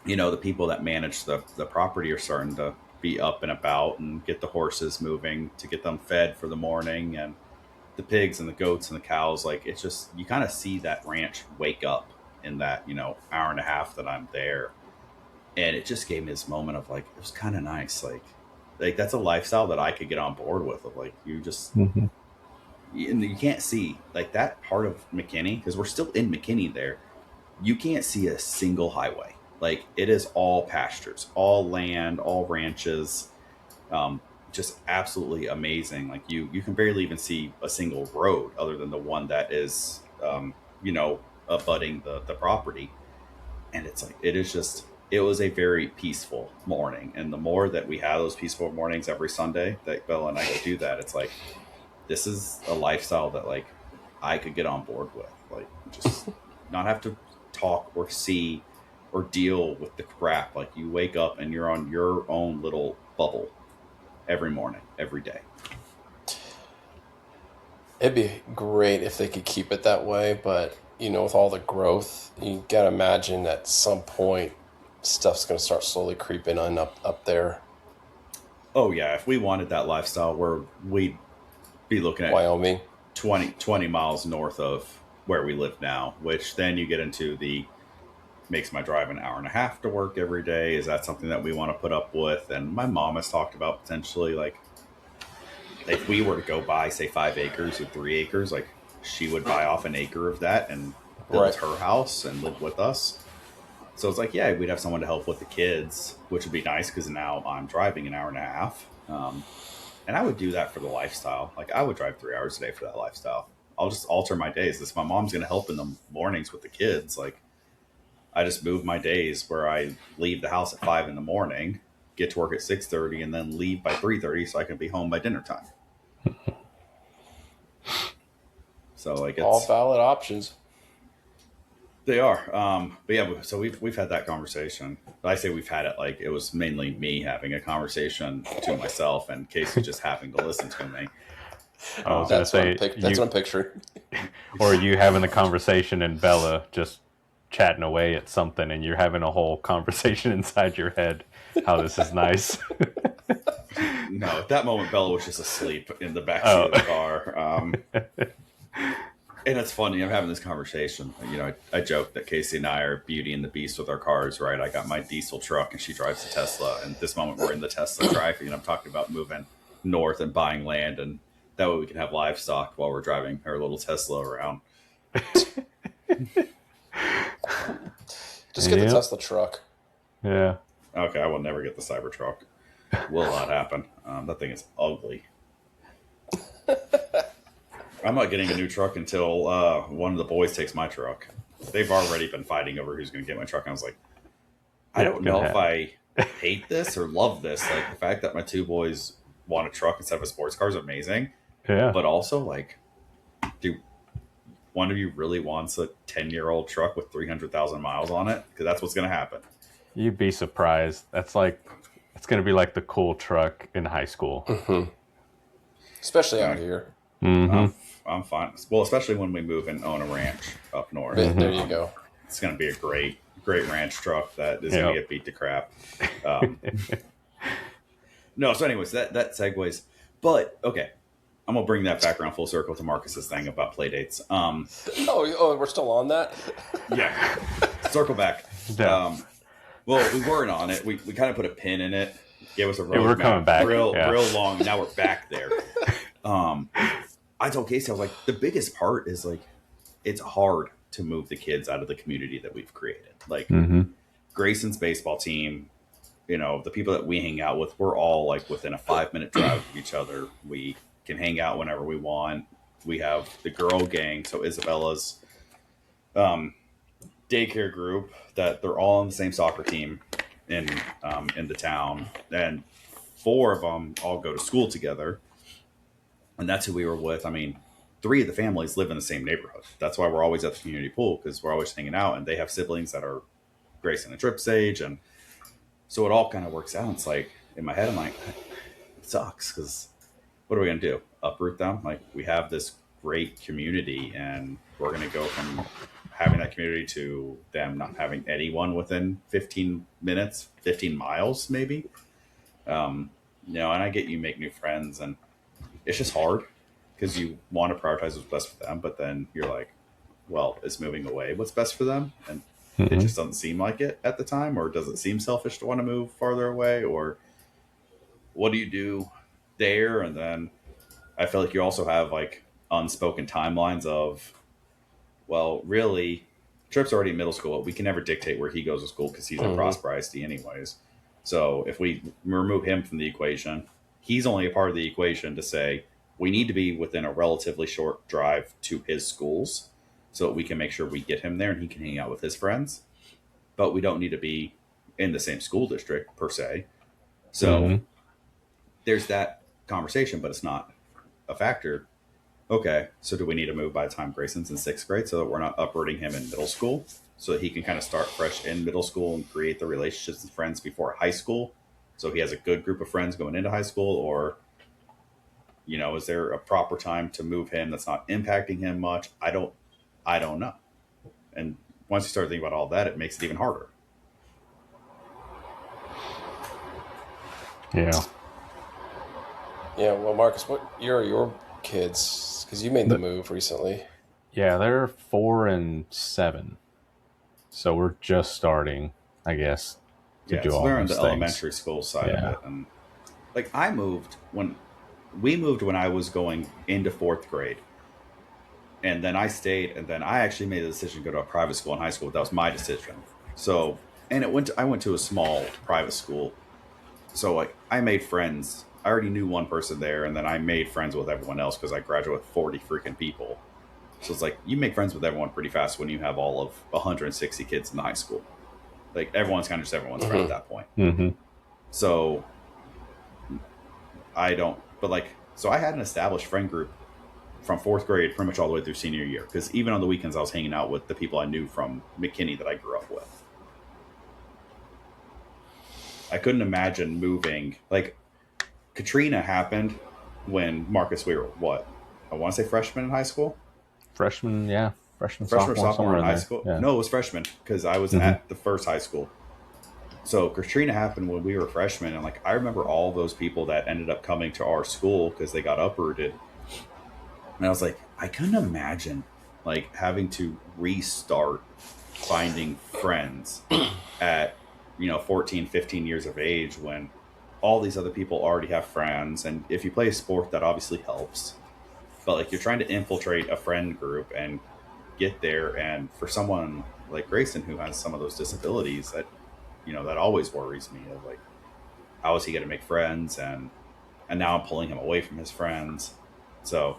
you know, the people that manage the property are starting to be up and about and get the horses moving to get them fed for the morning, and the pigs and the goats and the cows. Like, it's just, you kind of see that ranch wake up in that, you know, hour and a half that I'm there. And it just gave me this moment of like, it was kind of nice. Like that's a lifestyle that I could get on board with, of like, you just, and you can't see like that part of McKinney, because we're still in McKinney there. You can't see a single highway. Like, it is all pastures, all land, all ranches. Just absolutely amazing. Like, you can barely even see a single road other than the one that is, you know, abutting the property. And it's like, it was a very peaceful morning. And the more that we have those peaceful mornings every Sunday that Bella and I go do that, it's like, this is a lifestyle that like I could get on board with. Like, just not have to talk or see or deal with the crap. Like, you wake up and you're on your own little bubble every morning, every day. It'd be great if they could keep it that way, but you know, with all the growth, you gotta imagine at some point stuff's gonna start slowly creeping on up there. Oh yeah, if we wanted that lifestyle, we'd be looking at Wyoming. 20 miles north of where we live now, which then you get into the makes my drive an hour and a half to work every day. Is that something that we want to put up with? And my mom has talked about potentially, like, if we were to go buy, say, 5 acres or 3 acres, like, she would buy off an acre of that and build her house and live with us. So it's like, yeah, we'd have someone to help with the kids, which would be nice because now I'm driving an hour and a half. And I would do that for the lifestyle. Like, I would drive 3 hours a day for that lifestyle. I'll just alter my days. This, my mom's going to help in the mornings with the kids. Like, I just move my days where I leave the house at 5 in the morning, get to work at 6:30, and then leave by 3:30 so I can be home by dinner time. So like, it's All valid options. They are. But yeah, so we've had that conversation. I say we've had it, like, it was mainly me having a conversation to myself and Casey just having to listen to me. I was going to say, That's what I'm picturing. or you having the conversation and Bella just chatting away at something and you're having a whole conversation inside your head how this is nice. No, at that moment, Bella was just asleep in the backseat of the car. And it's funny, I'm having this conversation. I joke that Casey and I are Beauty and the Beast with our cars, right? I got my diesel truck and she drives a Tesla. And this moment we're in the Tesla driving and I'm talking about moving north and buying land. And that way we can have livestock while we're driving our little Tesla around. Just get the Tesla truck. Yeah. Okay, I will never get the Cybertruck. Will not happen. That thing is ugly. I'm not getting a new truck until one of the boys takes my truck. They've already been fighting over who's going to get my truck. And I was like, I don't know if I hate this or love this. Like, the fact that my two boys want a truck instead of a sports car is amazing. Yeah. But also, like, do one of you really wants a 10-year-old truck with 300,000 miles on it? Because that's what's going to happen. You'd be surprised. It's going to be like the cool truck in high school. Mm-hmm. Especially out here. Mm-hmm. I'm fine. Well, especially when we move and own a ranch up north. There you go. It's going to be a great ranch truck that is going to get beat to crap. No, so anyways, that segues. But, okay, I'm going to bring that back around full circle to Marcus's thing about playdates. Oh, we're still on that? Yeah. Circle back. Yeah. Well, we weren't on it. We kind of put a pin in it. Gave us a roadmap. Yeah, we're coming back. Real long. Now we're back there. I told Casey, I was like, the biggest part is, like, it's hard to move the kids out of the community that we've created. Like, Grayson's baseball team, the people that we hang out with, we're all, like, within a 5-minute drive of each other. We can hang out whenever we want. We have the girl gang, so Isabella's daycare group, that they're all on the same soccer team in the town. And 4 of them all go to school together. And that's who we were with. I mean, 3 of the families live in the same neighborhood. That's why we're always at the community pool, because we're always hanging out, and they have siblings that are Grayson and Trip's age. And so it all kind of works out. It's like, in my head, I'm like, it sucks, because what are we going to do? Uproot them? Like, we have this great community, and we're going to go from having that community to them not having anyone within 15 minutes, 15 miles, maybe. And I get you make new friends, and it's just hard because you want to prioritize what's best for them, but then you're like, well, is moving away what's best for them? And it just doesn't seem like it at the time, or does it seem selfish to want to move farther away, or what do you do there? And then I feel like you also have, like, unspoken timelines of, well, really, Trip's already in middle school. We can never dictate where he goes to school because he's in Prosper ISD anyways. So if we remove him from the equation, he's only a part of the equation to say we need to be within a relatively short drive to his schools so that we can make sure we get him there and he can hang out with his friends. But we don't need to be in the same school district per se. So there's that conversation, but it's not a factor. Okay, so do we need to move by the time Grayson's in 6th grade so that we're not uprooting him in middle school so that he can kind of start fresh in middle school and create the relationships with friends before high school? So he has a good group of friends going into high school, or, is there a proper time to move him that's not impacting him much? I don't know. And once you start thinking about all that, it makes it even harder. Yeah. Yeah. Well, Marcus, what year are your kids? Because you made the move recently. Yeah, they're 4 and 7. So we're just starting, I guess, to do all they're in those the things. Elementary school side of it. And, like, we moved when I was going into 4th grade. And then I stayed, and then I actually made the decision to go to a private school in high school. That was my decision. So, and I went to a small private school. So, like, I made friends. I already knew one person there, and then I made friends with everyone else because I graduated with 40 freaking people. So it's like, you make friends with everyone pretty fast when you have all of 160 kids in the high school. Like, everyone's kind of just everyone's friend at that point. So so I had an established friend group from 4th grade pretty much all the way through senior year, because even on the weekends I was hanging out with the people I knew from McKinney that I grew up with. I couldn't imagine moving. Like, Katrina happened when Marcus, we were what? I want to say freshman in high school. Freshman, yeah. freshman, freshman or sophomore, sophomore somewhere in in high there. school. Yeah. No, it was freshman because I was Mm-hmm. at the first high school. So Katrina happened when we were freshmen, and like I remember all those people that ended up coming to our school because they got uprooted. And I was like, I couldn't imagine like having to restart finding friends at 14, 15 years of age when all these other people already have friends. And if you play a sport, that obviously helps. But like you're trying to infiltrate a friend group and get there, and for someone like Grayson who has some of those disabilities, that always worries me of like, how is he going to make friends? And now I'm pulling him away from his friends. So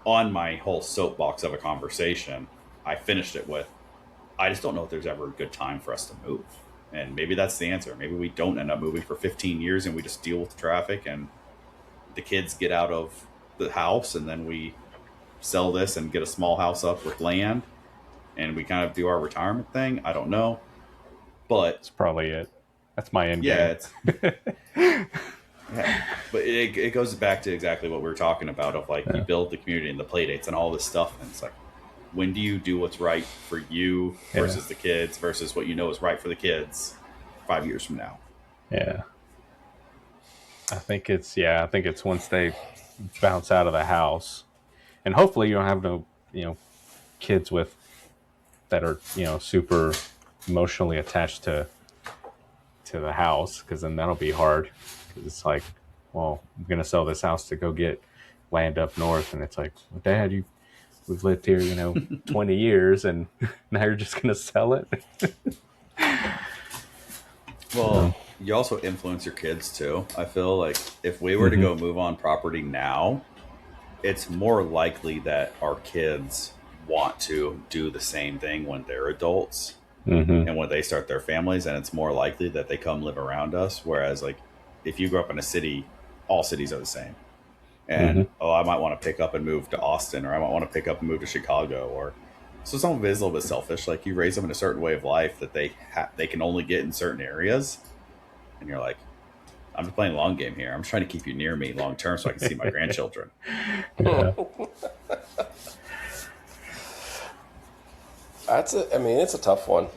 on my whole soapbox of a conversation, I finished it with, I just don't know if there's ever a good time for us to move. And maybe that's the answer. Maybe we don't end up moving for 15 years and we just deal with the traffic and the kids get out of the house, and then we sell this and get a small house up with land and we kind of do our retirement thing. I don't know. But That's probably it. That's my end yeah, game. yeah. But it goes back to exactly what we were talking about of like you Yeah. build the community and the play dates and all this stuff. And it's like, when do you do what's right for you versus the kids versus what you know is right for the kids 5 years from now? Yeah. I think it's once they bounce out of the house, and hopefully you don't have no, kids that are, super emotionally attached to the house, because then that'll be hard. Because it's like, well, I'm gonna sell this house to go get land up north, and it's like, well, Dad, we've lived here, 20 years, and now you're just gonna sell it. Well, you also influence your kids too. I feel like if we were to go move on property now, it's more likely that our kids want to do the same thing when they're adults Mm-hmm. and when they start their families, and it's more likely that they come live around us. Whereas like if you grow up in a city, all cities are the same. And Mm-hmm. I might want to pick up and move to Austin, or I might want to pick up and move to Chicago, or so some of it is a little bit selfish. Like you raise them in a certain way of life that they can only get in certain areas, and you're like, I'm just playing a long game here. I'm trying to keep you near me long term so I can see my grandchildren. Yeah. It's a tough one.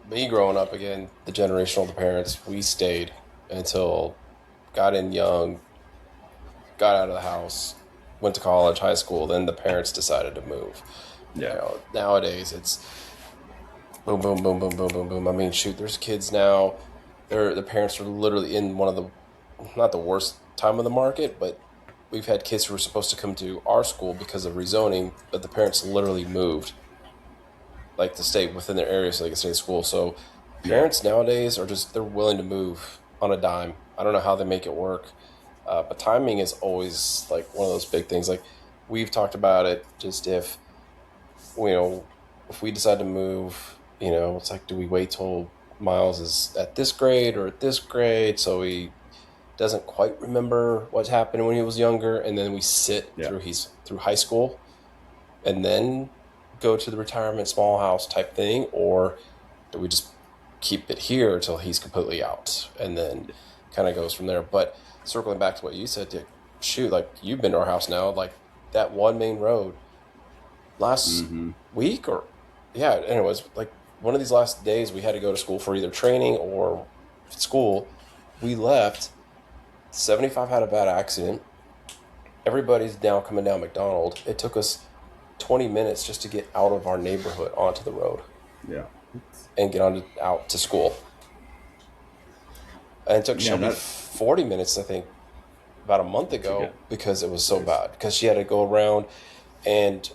Me growing up again, the generational, the parents, we stayed until got in young, got out of the house, went to college, high school. Then the parents decided to move. Yeah. Nowadays it's boom, boom, boom, boom, boom, boom, boom. I mean, shoot, there's kids now. The parents are literally in one of the, not the worst time of the market, but we've had kids who were supposed to come to our school because of rezoning, but the parents literally moved, like to stay within their area so they can stay in school. So parents nowadays are they're willing to move on a dime. I don't know how they make it work, but timing is always like one of those big things. Like we've talked about it, just if we decide to move, it's like, do we wait till Miles is at this grade or at this grade so he doesn't quite remember what happened when he was younger, and then we sit through high school and then go to the retirement small house type thing, or do we just keep it here until he's completely out and then kind of goes from there? But circling back to what you said, Dick, shoot, like you've been to our house now, like that one main road last week, or and it was like one of these last days we had to go to school for either training or school. We left, 75 had a bad accident. Everybody's now coming down McDonald. It took us 20 minutes just to get out of our neighborhood onto the road. Yeah. And get out to school. And it took Shelby 40 minutes, I think, about a month ago because it was so bad. Because she had to go around, and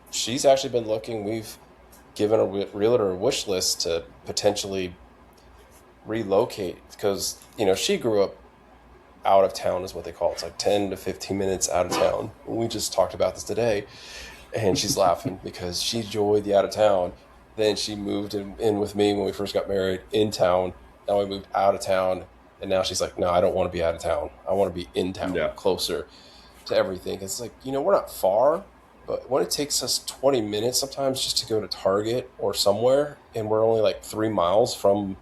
she's actually been looking. We've given a realtor a wish list to potentially relocate because, she grew up out of town is what they call it. It's like 10 to 15 minutes out of town. We just talked about this today, and she's laughing because she enjoyed the out of town. Then she moved in with me when we first got married in town. Now we moved out of town, and now she's like, no, I don't want to be out of town. I want to be in town, closer to everything. It's like, we're not far, but when it takes us 20 minutes sometimes just to go to Target or somewhere, and we're only like 3 miles from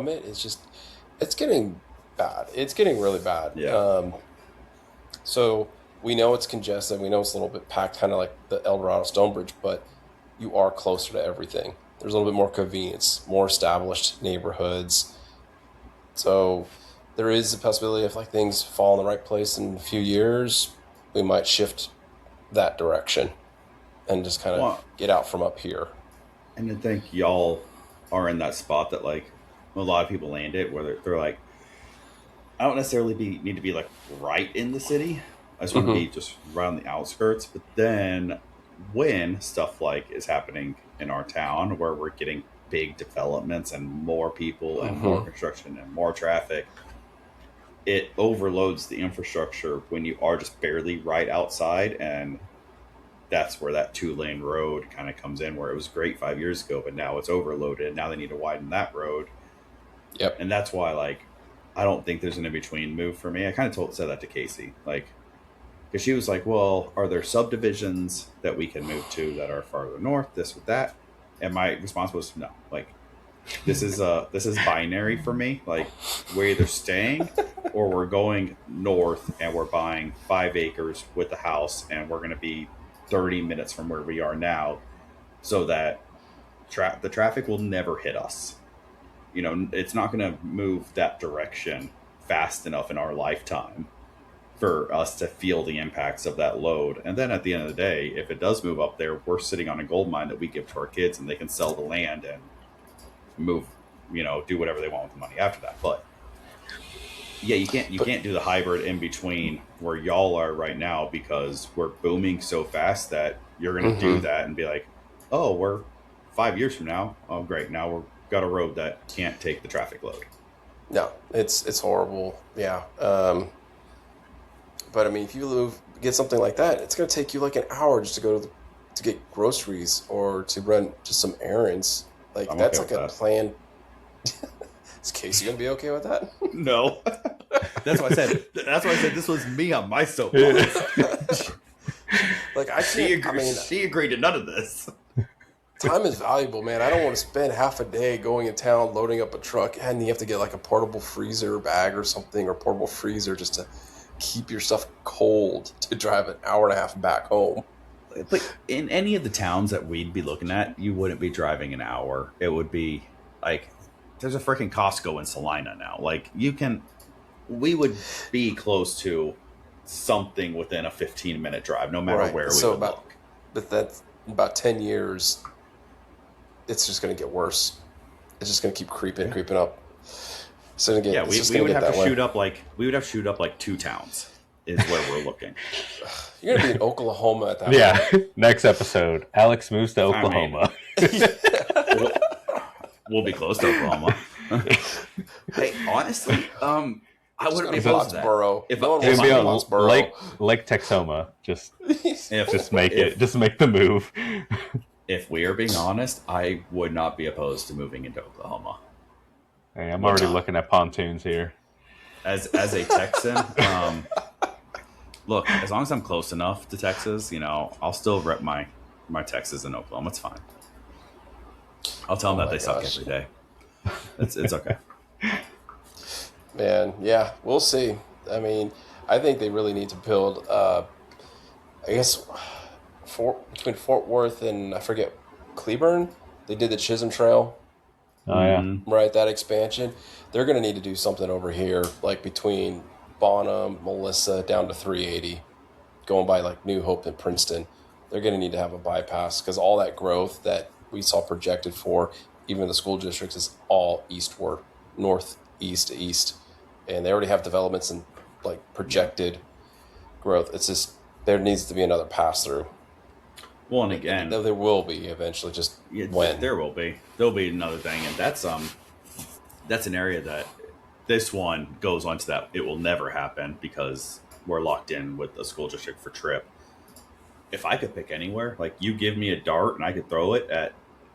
it, it's getting bad. It's getting really bad. Yeah. So we know it's congested. We know it's a little bit packed, kind of like the El Dorado Stonebridge, but you are closer to everything. There's a little bit more convenience, more established neighborhoods. So there is a possibility if like things fall in the right place in a few years, we might shift that direction and just kind of Well, get out from up here. and I think y'all are in that spot that like a lot of people land it, where they're like, I don't necessarily need to be like right in the city. I just want to Mm-hmm. be just right on the outskirts. But then when stuff like is happening in our town where we're getting big developments and more people and more Mm-hmm. construction and more traffic, it overloads the infrastructure when you are just barely right outside. And that's where that 2 lane road kind of comes in, where it was great 5 years ago, but now it's overloaded. Now they need to widen that road. Yep. And that's why, like, I don't think there's an in between move for me. I kind of said that to Casey, like, because she was like, "Well, are there subdivisions that we can move to that are farther north? This or that?" And my response was, "No. Like, this is binary for me. Like, we're either staying or we're going north and we're buying 5 acres with a house, and we're going to be 30 minutes from where we are now, so that the traffic will never hit us. You know, it's not going to move that direction fast enough in our lifetime for us to feel the impacts of that load. And then at the end of the day, if it does move up there, we're sitting on a gold mine that we give to our kids, and they can sell the land and move, you know, do whatever they want with the money after that." But yeah, you can't do the hybrid in between where y'all are right now, because we're booming so fast that you're going to do Mm-hmm. that and be like, "Oh, we're 5 years from now. Oh, great. Now we've got a road that can't take the traffic load." No, it's horrible. Yeah. But I mean, if you get something like that, it's going to take you like an hour just to go to get groceries or to run just some errands. Like I'm that's okay like with a that. plan. Is Casey going to be okay with that? No. That's why I said. That's why I said this was me on my soapbox. Like I can't. I mean, She agreed to none of this. time is valuable, man. I don't want to spend half a day going in town loading up a truck, and you have to get like a portable freezer bag or something, or portable freezer just to keep your stuff cold to drive an hour and a half back home. But in any of the towns that we'd be looking at, you wouldn't be driving an hour. It would be like, there's a freaking Costco in Salina now. Like, we would be close to something within a 15-minute drive, no matter Right. where we So would look. but that's about 10 years. It's just going to get worse. It's just going to keep creeping up. So again, Yeah, it's we just we going would to get have to that way. shoot up like like 2 towns is where we're looking. You're going to be in Oklahoma at that Yeah. Next episode, Alex moves to I mean, Oklahoma. we'll be close to Oklahoma. Hey, honestly, I wouldn't be Go to opposed to that. Pottsboro. If, No one if It'd be I- on Pottsboro. Lake Texoma. Just if, make if, it. Just make the move. If we are being honest, I would not be opposed to moving into Oklahoma. Hey, I'm already looking at pontoons here. As a Texan, look, as long as I'm close enough to Texas, you know, I'll still rep my Texas and Oklahoma. It's fine. I'll tell them that my they suck gosh. every day. It's okay. Man, yeah, we'll see. I mean, I think they really need to build, I guess, between Fort Worth and, I forget, Cleburne, they did the Chisholm Trail, Oh yeah. right? That expansion. They're going to need to do something over here, like between Bonham, Melissa, down to 380, going by like New Hope and Princeton. They're going to need to have a bypass because all that growth that we saw projected for, even the school districts, is all eastward, northeast to east. And they already have developments and like projected growth. It's just, there needs to be another pass through. Well, and again, There will be eventually, just when. there'll be another thing, and that's an area that this one goes on to that it will never happen because we're locked in with a school district for trip. If I could pick anywhere, like you give me a dart and I could throw it at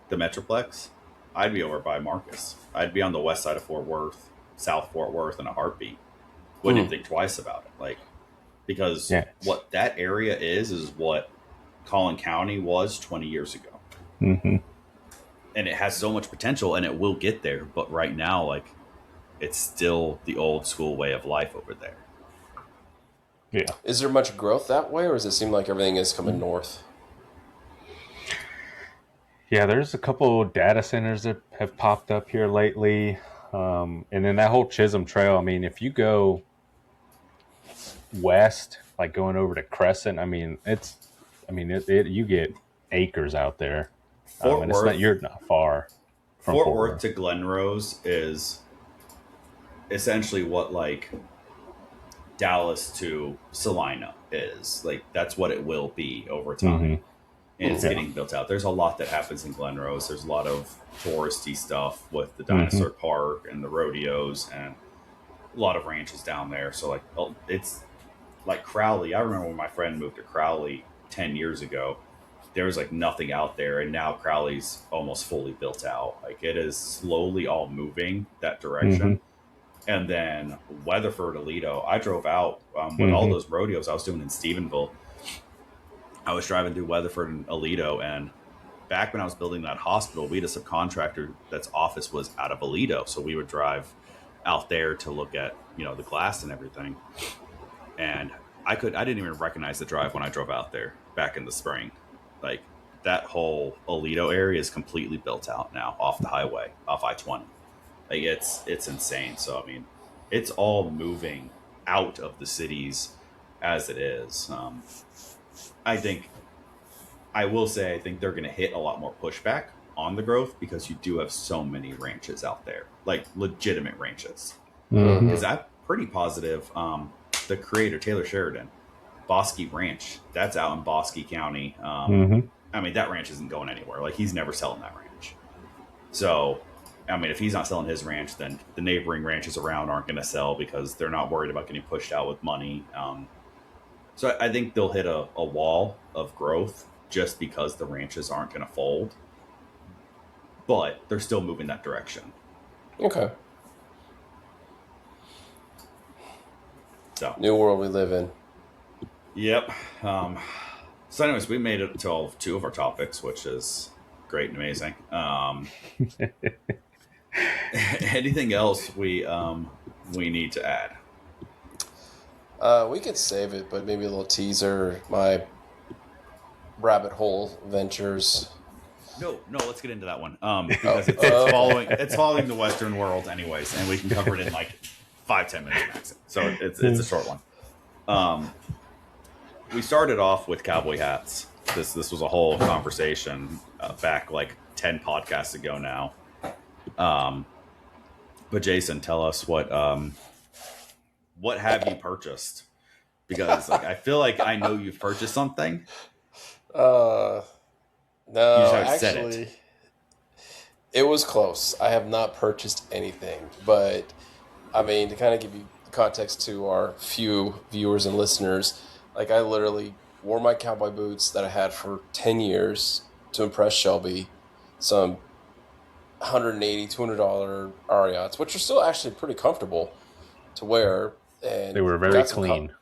the Metroplex, I'd be over by Marcus. I'd be on the west side of Fort Worth, South Fort Worth in a heartbeat. Wouldn't even think twice about it. Like, because what that area is what Collin County was 20 years ago. Mm-hmm. And it has so much potential and it will get there. But right now, like, it's still the old school way of life over there. Yeah. Is there much growth that way, or does it seem like everything is coming north? Yeah, there's a couple data centers that have popped up here lately. And then that whole Chisholm Trail, I mean, if you go west, like going over to Crescent, I mean, you get acres out there. Fort And Worth, you're not far from Fort Fort Worth Worth. to Glenrose is essentially what like Dallas to Salina is. Like that's what it will be over time. Mm-hmm. And it's Yeah. getting built out. There's a lot that happens in Glenrose. There's a lot of touristy stuff with the Mm-hmm. dinosaur park and the rodeos and a lot of ranches down there. So like it's like Crowley. I remember when my friend moved to Crowley 10 years ago, there was like nothing out there, and now Crowley's almost fully built out. Like it is slowly all moving that direction. And then Weatherford, Aledo, I drove out with all those rodeos I was doing in Stephenville. I was driving through Weatherford and Aledo, and back when I was building that hospital, we had a subcontractor that's office was out of Aledo, so we would drive out there to look at the glass and everything. And I didn't even recognize the drive when I drove out there back in the spring. Like that whole Aledo area is completely built out now off the highway, off I-20. Like it's insane. So I mean, it's all moving out of the cities as it is. I think I will say I think they're going to hit a lot more pushback on the growth because you do have so many ranches out there, like legitimate ranches. Because I'm pretty positive the creator Taylor Sheridan, Bosque Ranch, that's out in Bosque County. I mean, that ranch isn't going anywhere. Like he's never selling that ranch. So I mean, if he's not selling his ranch, then the neighboring ranches around aren't going to sell because they're not worried about getting pushed out with money. So I think they'll hit a wall of growth just because the ranches aren't going to fold. But they're still moving that direction. Okay. So New world we live in. Yep. So anyways, we made it to all two of our topics, which is great and amazing. Anything else we need to add? We could save it, but maybe a little teaser. My rabbit hole ventures. No, let's get into that one. Because it's following the Western world anyways, and we can cover it in like 5-10 minutes max. So it's a short one. We started off with cowboy hats. This was a whole conversation back like 10 podcasts ago now. But Jason, tell us what have you purchased? Because like I feel like I know you've purchased something. No, actually, it was close. I have not purchased anything, but I mean, to kind of give you context to our few viewers and listeners, like I literally wore my cowboy boots that I had for 10 years to impress Shelby, some $180, $200 Ariats, which are still actually pretty comfortable to wear. And they were very clean.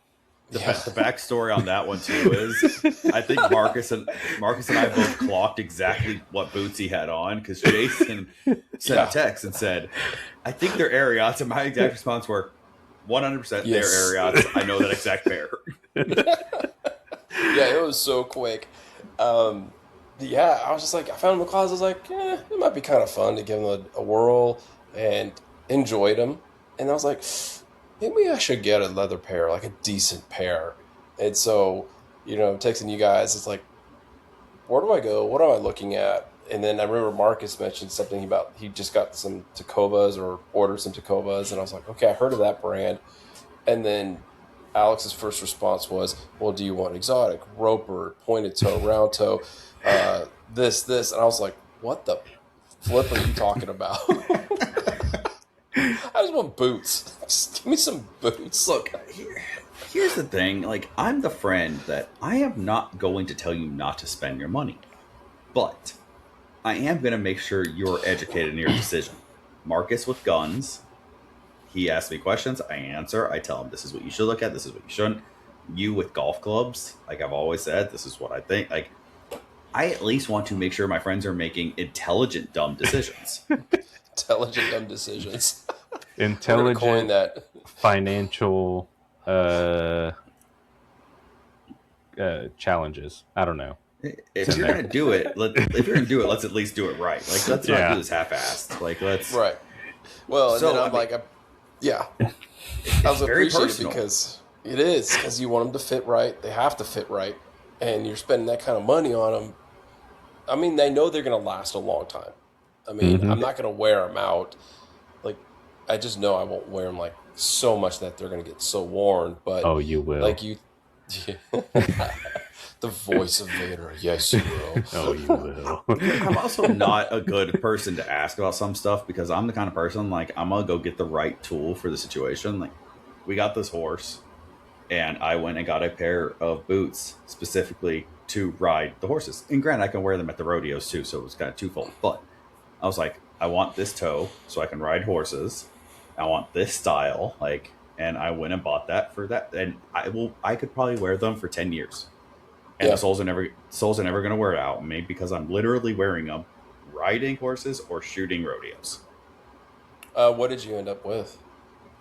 The backstory on that one too is I think Marcus and I both clocked exactly what boots he had on because Jason sent a text and said, "I think they're Ariats," and my exact response were, "100% they're Ariats. I know that exact pair." Yeah, it was so quick. Yeah, I was just like, I found them in the closet. I was like, it might be kind of fun to give them a whirl, and enjoyed them. And I was like, maybe I should get a leather pair, like a decent pair. And so, texting you guys, it's like, where do I go? What am I looking at? And then I remember Marcus mentioned something about he just got some Tacovas or ordered some Tacovas. And I was like, okay, I heard of that brand. And then Alex's first response was, well, do you want exotic, roper, pointed toe, round toe, this? And I was like, what the flip are you talking about? I just want boots. Just give me some boots. Look, here's the thing. Like, I'm the friend that I am not going to tell you not to spend your money. But I am going to make sure you're educated in your decision. Marcus with guns. He asks me questions. I answer. I tell him this is what you should look at. This is what you shouldn't. You with golf clubs. Like I've always said, this is what I think. Like, I at least want to make sure my friends are making intelligent, dumb decisions. Intelligent, dumb decisions. Intelligent, coin that. Financial challenges. I don't know. If you're gonna do it, let's at least do it right. Like, let's not do this half-assed. Like, let's Right. Well, and So, then I I'm mean- like, yeah, I was very appreciative personal. because it is, because you want them to fit right. They have to fit right, and you're spending that kind of money on them. I mean, they know they're going to last a long time. I mean, I'm not going to wear them out. Like, I just know I won't wear them like so much that they're going to get so worn. But Oh, you will. like you, the voice of Vader. Yes, you will. Oh, you will. I'm also not a good person to ask about some stuff because I'm the kind of person, like, I'm gonna go get the right tool for the situation. Like, we got this horse, and I went and got a pair of boots specifically to ride the horses. And granted, I can wear them at the rodeos too, so it was kind of twofold. But I was like, I want this toe so I can ride horses. I want this style, like, and I went and bought that for that. And I could probably wear them for 10 years. And the soles are never going to wear out, maybe because I'm literally wearing them riding horses or shooting rodeos. What did you end up with?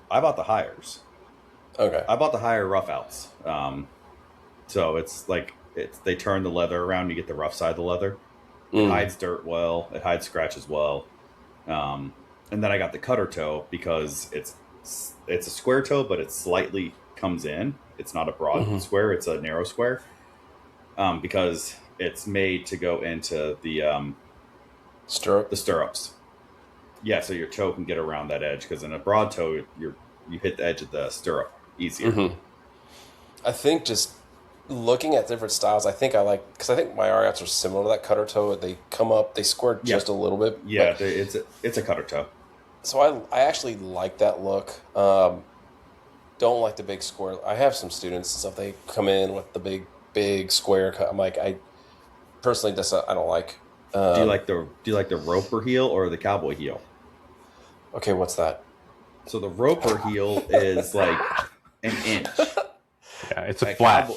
I bought the hires. Okay. I bought the higher rough outs. So it's like they turn the leather around, you get the rough side of the leather. It hides dirt well, it hides scratches well. And then I got the cutter toe because it's a square toe, but it slightly comes in. It's not a broad square, it's a narrow square. Because it's made to go into the stirrups. Yeah, so your toe can get around that edge, because in a broad toe, you hit the edge of the stirrup easier. I think just looking at different styles, I think because I think my R-outs are similar to that cutter toe. They come up, they square just a little bit. Yeah, it's a cutter toe. So I actually like that look. Don't like the big square. I have some students and stuff. They come in with the big square cut. I'm like, I personally I don't like. Do you like the roper heel or the cowboy heel? Okay, what's that? So the roper heel is like an inch. Yeah, it's a flat.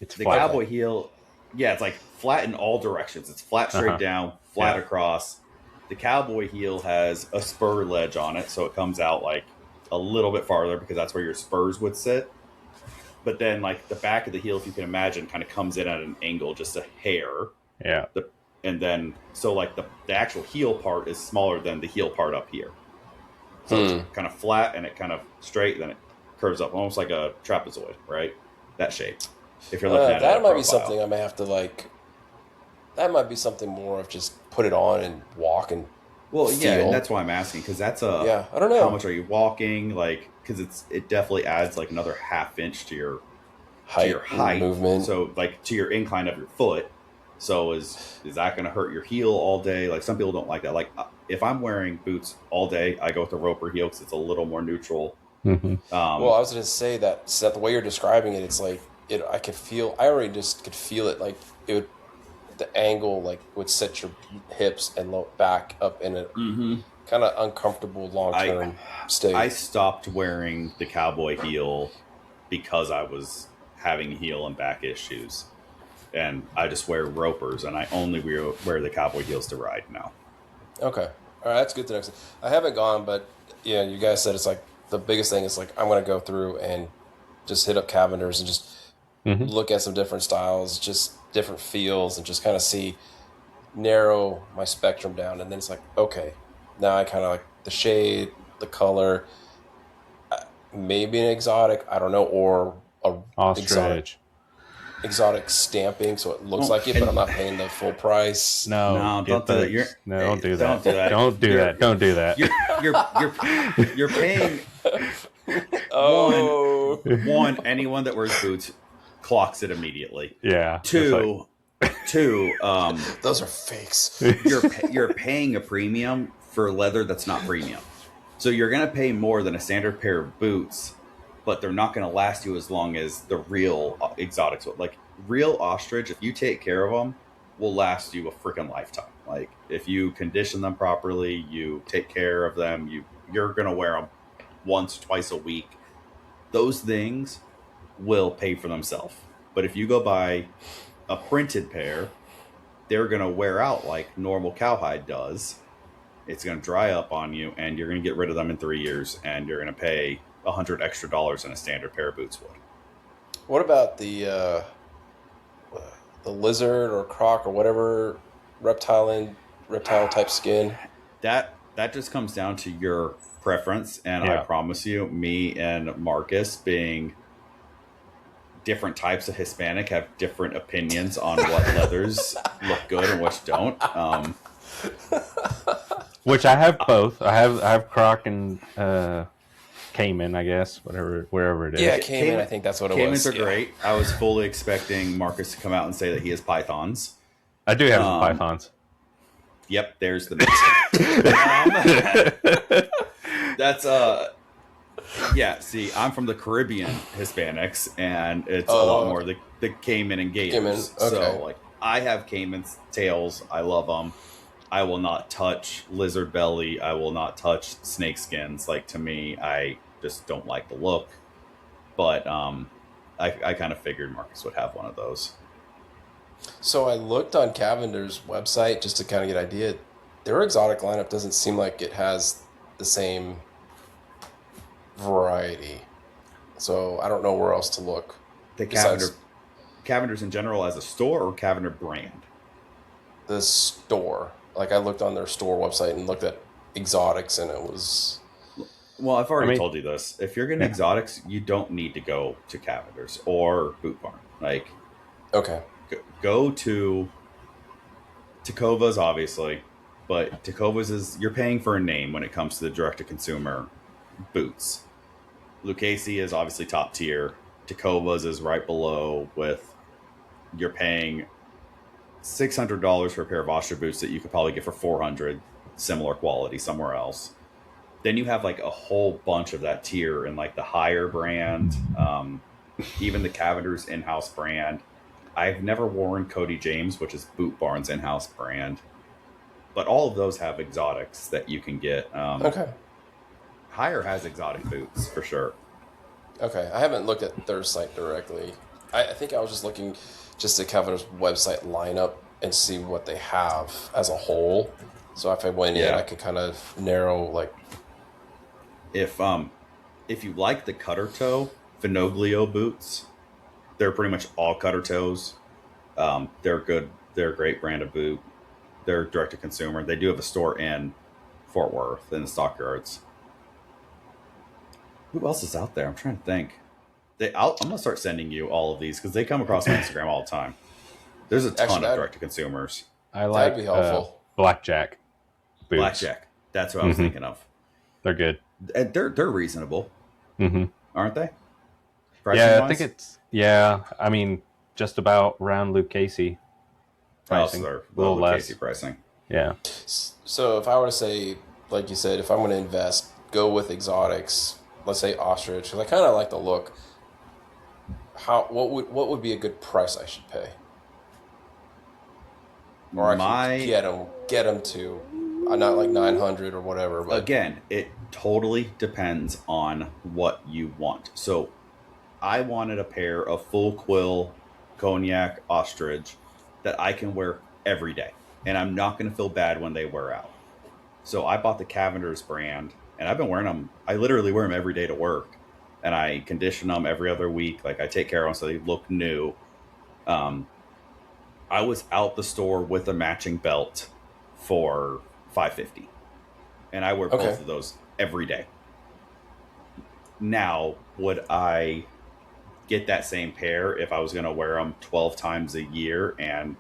It's the flat. cowboy heel, yeah, it's like flat in all directions. It's flat straight down, flat across. The cowboy heel has a spur ledge on it, so it comes out like a little bit farther because that's where your spurs would sit. But then, like, the back of the heel, if you can imagine, kind of comes in at an angle, just a hair. Yeah. And then, so like the actual heel part is smaller than the heel part up here. So it's kind of flat and it kind of straight, then it curves up, almost like a trapezoid, right? That shape. If you're looking at that it, might be something I may have to like. That might be something more of just put it on and walk and. Well, feel. yeah, and that's why I'm asking, because that's I don't know how much are you walking, like, because it definitely adds like another half inch to your height movement. So like to your incline of your foot. So is that going to hurt your heel all day? Like, some people don't like that. Like, if I'm wearing boots all day, I go with the roper heel because it's a little more neutral. Mm-hmm. Well, I was going to say that the way you're describing it, it's like I already just could feel it. Like it would, the angle like would set your hips and back up in a kind of uncomfortable long-term state. I stopped wearing the cowboy heel because I was having heel and back issues. And I just wear ropers, and I only wear the cowboy heels to ride now. Okay. All right, that's good to know. I haven't gone, but yeah, you guys said it's like the biggest thing is like I'm going to go through and just hit up Cavenders and just look at some different styles, just different feels, and just kind of narrow my spectrum down. And then it's like, okay, now I kind of like the shade, the color, maybe an exotic, I don't know, or a Ostrich. Exotic stamping, so it looks like it, but I'm not paying the full price. No, don't do that. Don't do that. Don't do that. Don't do that. Don't do that. You're paying. One, anyone that wears boots clocks it immediately. Yeah. Two, those are fakes. You're paying a premium for leather that's not premium, so you're gonna pay more than a standard pair of boots, but they're not going to last you as long as the real exotics. Like, real ostrich, if you take care of them, will last you a freaking lifetime. Like, if you condition them properly, you take care of them, you're going to wear them once, twice a week. Those things will pay for themselves. But if you go buy a printed pair, they're going to wear out like normal cowhide does. It's going to dry up on you, and you're going to get rid of them in 3 years, and you're going to pay $100 extra than a standard pair of boots would. What about the the lizard or croc or whatever reptile type skin. That just comes down to your preference, and I Yeah. promise you, me and Marcus being different types of Hispanic have different opinions on what leathers look good and which don't. Which I have both. I have Croc and Cayman, I guess, wherever it is. Yeah, Cayman. I think that's what it Caymans was. are great. I was fully expecting Marcus to come out and say that he has pythons. I do have some pythons. Yep, there's the that's yeah. See, I'm from the Caribbean Hispanics, and it's a lot more the Cayman and Gators. Cayman, okay. So like, I have Cayman's tails. I love them. I will not touch lizard belly. I will not touch snake skins. Like, to me, I just don't like the look. But I kind of figured Marcus would have one of those. So I looked on Cavender's website just to kind of get an idea. Their exotic lineup doesn't seem like it has the same variety. So I don't know where else to look. The Besides Cavender's in general as a store, or Cavender brand? the store. Like, I looked on their store website and looked at exotics, and it was... Well, I've already told you this. If you're getting exotics, you don't need to go to Cavender's or Boot Barn. Like, Okay. go to Tacovas, obviously, but Tacovas is, you're paying for a name when it comes to the direct-to-consumer boots. Lucchese is obviously top tier. Tacovas is right below, with, you're paying $600 for a pair of Ostra boots that you could probably get for $400, similar quality somewhere else. Then you have like a whole bunch of that tier in like the higher brand, even the Cavender's in-house brand. I've never worn Cody James, which is Boot Barn's in-house brand, but all of those have exotics that you can get. Okay. Higher has exotic boots for sure. Okay. I haven't looked at their site directly. I think I was just looking just at Cavender's website lineup and see what they have as a whole. So if I went in, I could kind of narrow, like... If you like the cutter toe Finoglio boots, they're pretty much all cutter toes. They're good. They're a great brand of boot. They're direct to consumer. They do have a store in Fort Worth in the Stockyards. Who else is out there? I'm trying to think. I'm gonna start sending you all of these because they come across my Instagram all the time. There's a ton of direct to consumers. I like That'd be helpful. Blackjack boots. Blackjack. That's what I was thinking of. They're good. And they're reasonable, aren't they? Yeah, I think it's... Yeah, I mean, just about around Luke Casey pricing. A little less. Casey pricing. Yeah. So if I were to say, like you said, if I'm going to invest, go with exotics, let's say ostrich, because I kind of like the look. What would be a good price I should pay? Or I can get them to, not like 900 or whatever. But again, it totally depends on what you want. So I wanted a pair of full quill cognac ostrich that I can wear every day, and I'm not going to feel bad when they wear out. So I bought the Cavender's brand, and I've been wearing them. I literally wear them every day to work, and I condition them every other week. Like, I take care of them so they look new. I was out the store with a matching belt for $550, and I wear both of those every day. Now, would I get that same pair if I was going to wear them 12 times a year and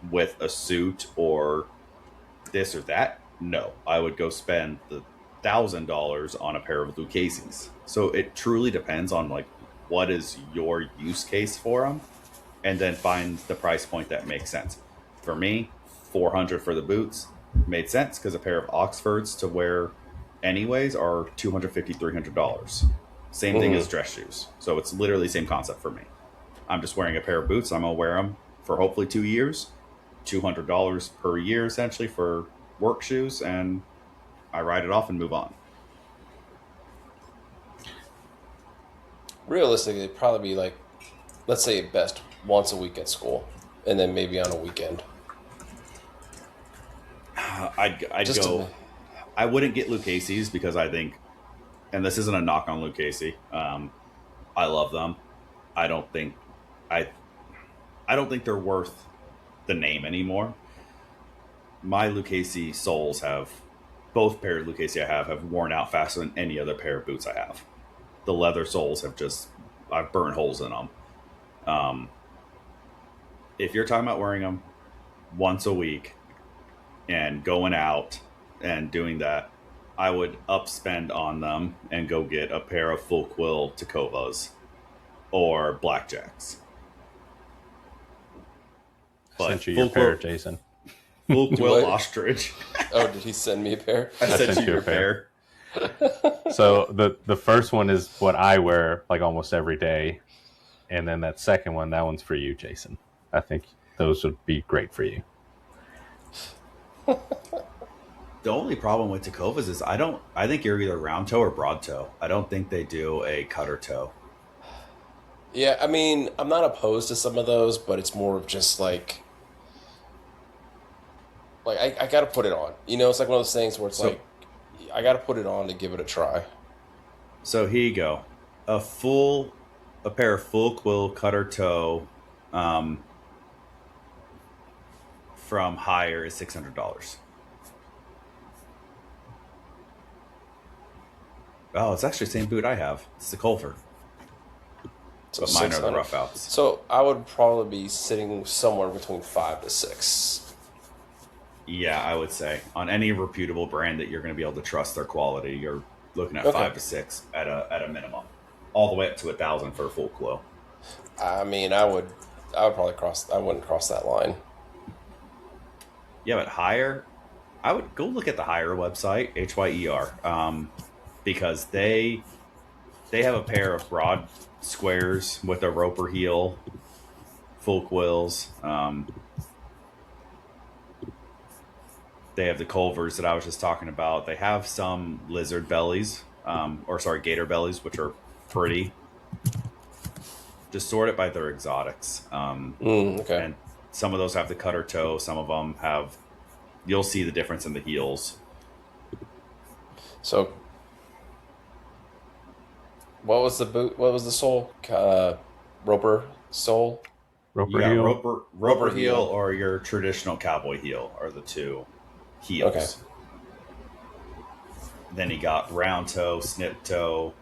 with a suit or this or that? No, I would go spend the $1,000 on a pair of Lucchese's. So it truly depends on like what is your use case for them, and then find the price point that makes sense. For me, $400 for the boots made sense because a pair of Oxfords to wear anyways are $250, $300. Same thing as dress shoes. So it's literally the same concept for me. I'm just wearing a pair of boots. I'm going to wear them for hopefully 2 years. $200 per year, essentially, for work shoes. And I ride it off and move on. Realistically, it'd probably be like, let's say at best, once a week at school. And then maybe on a weekend. I'd go... I wouldn't get Lucchese's because I think... And this isn't a knock on Luke Casey. I love them. I don't think... I I don't think they're worth the name anymore. My Lucchese soles both pairs of Lucchese I have worn out faster than any other pair of boots I have. The leather soles I've burned holes in them. If you're talking about wearing them once a week and going out and doing that, I would upspend on them and go get a pair of full quill Tacovas or blackjacks. Sent you your pair, Jason. Full quill ostrich. Oh, did he send me a pair? I sent you your pair. So the first one is what I wear like almost every day, and then that second one, that one's for you, Jason. I think those would be great for you. The only problem with Tacovas is I think you're either round toe or broad toe. I don't think they do a cutter toe. Yeah, I mean, I'm not opposed to some of those, but it's more of just like I got to put it on. You know, it's like one of those things where it's like I got to put it on to give it a try. So here you go, a pair of full quill cutter toe, from Higher is $600. Oh, it's actually the same boot I have. It's the Culver. So But mine are the 600. rough outs. So I would probably be sitting somewhere between 5 to 6. Yeah, I would say on any reputable brand that you're going to be able to trust their quality, you're looking at Okay. 5 to 6 at a minimum, all the way up to 1,000 for a full quill. I mean, I would probably I wouldn't cross that line. Yeah, but Higher, I would go look at the Higher website, HYER, because they have a pair of broad squares with a roper heel, full quills. They have the Culvers that I was just talking about. They have some lizard bellies, gator bellies, which are pretty. Just sort it by their exotics. Okay. And some of those have the cutter toe. Some of them have. You'll see the difference in the heels. So, what was the boot? What was the sole? Roper sole. Roper Yeah, heel. roper heel or your traditional cowboy heel are the two heels. Okay. Then you got round toe, snip toe,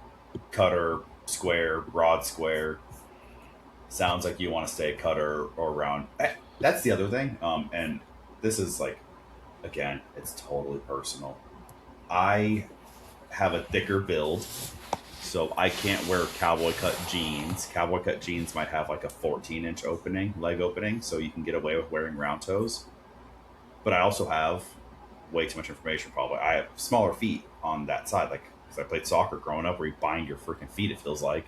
cutter, square, broad square. Sounds like you want to stay cutter or round. That's the other thing. And this is like, again, it's totally personal. I have a thicker build, so I can't wear cowboy cut jeans. Cowboy cut jeans might have like a 14-inch leg opening, so you can get away with wearing round toes. But I also have way too much information probably. I have smaller feet on that side, like because I played soccer growing up where you bind your freaking feet, it feels like.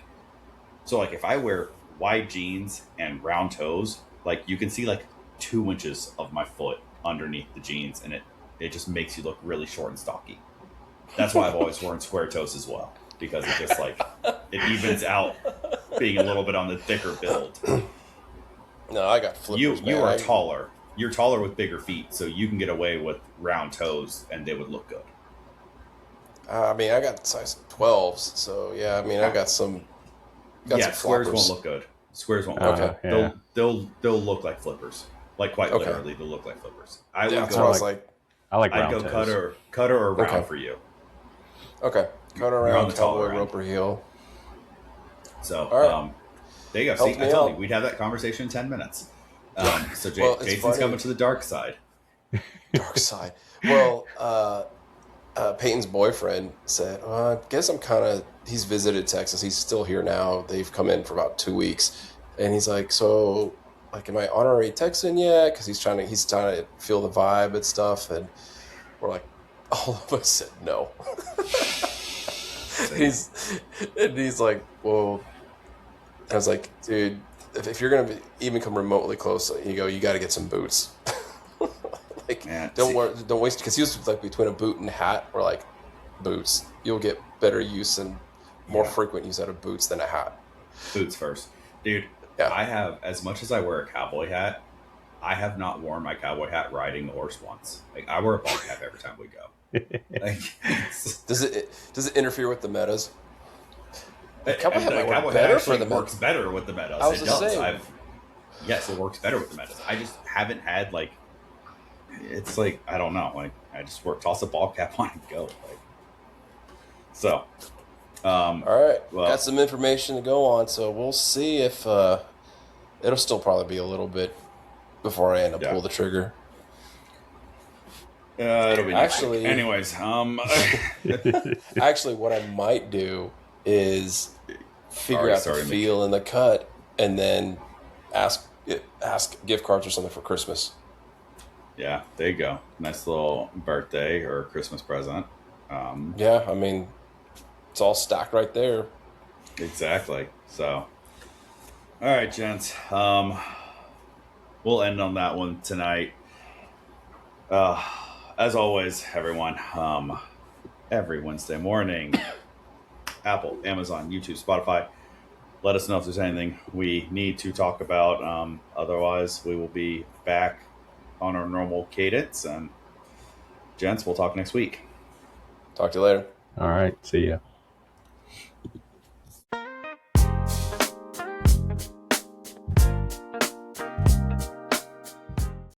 So like if I wear wide jeans and round toes, like you can see like 2 inches of my foot underneath the jeans, and it just makes you look really short and stocky. That's why I've always worn square toes as well, because it just like it evens out being a little bit on the thicker build. No, I got flippers. You man. are taller. You're taller with bigger feet, so you can get away with round toes, and they would look good. I mean, I got size 12s, so yeah. I mean, I got some. Some squares floppers. won't look good. Squares won't. Okay. Look good. They'll look like flippers. Like quite literally, they'll look like flippers. I would That's go. what I was like. I like I'd round go toes. cutter or round Okay. for you. Okay, cut You're on around the taller cowboy end. roper heel. So All right. there you go. Help See, me I told out. you we'd have that conversation in 10 minutes. So Well, it's Jason's funny. coming to the dark side. Dark side. Well, Peyton's boyfriend said, I guess he's visited Texas. He's still here now. They've come in for about 2 weeks. And he's like, so, like, am I honorary Texan yet? Because he's trying to feel the vibe and stuff. And we're like, all of us said no. and he's like, well, I was like, dude, if you're going to even come remotely close, you got to get some boots. Like, Man, don't waste, because he was like between a boot and hat, or like boots. You'll get better use and more frequent use out of boots than a hat. Boots first. Dude, Yeah. I have, as much as I wear a cowboy hat, I have not worn my cowboy hat riding the horse once. Like, I wear a ball cap every time we go. Like, Does it interfere with the metas? The cowboy cowboy hat might work hat better actually for the works better with the meadows. I was It just does. saying. yes, it works better with the metas. I just haven't had like, it's like, I don't know, like I just toss a ball cap on and go. Like, so, All right, got well, some information to go on, so we'll see if it'll still probably be a little bit before I end up yeah, pull the trigger. it'll be next week. Actually, Anyways, actually, what I might do is figure already out the starting the. feel and the cut, and then ask gift cards or something for Christmas. Yeah, there you go. Nice little birthday or Christmas present. Yeah, I mean, it's all stacked right there. Exactly. So, all right, gents. We'll end on that one tonight. As always, everyone. Every Wednesday morning, Apple, Amazon, YouTube, Spotify. Let us know if there's anything we need to talk about. Otherwise, we will be back on our normal cadence. And, gents, we'll talk next week. Talk to you later. All right. See ya.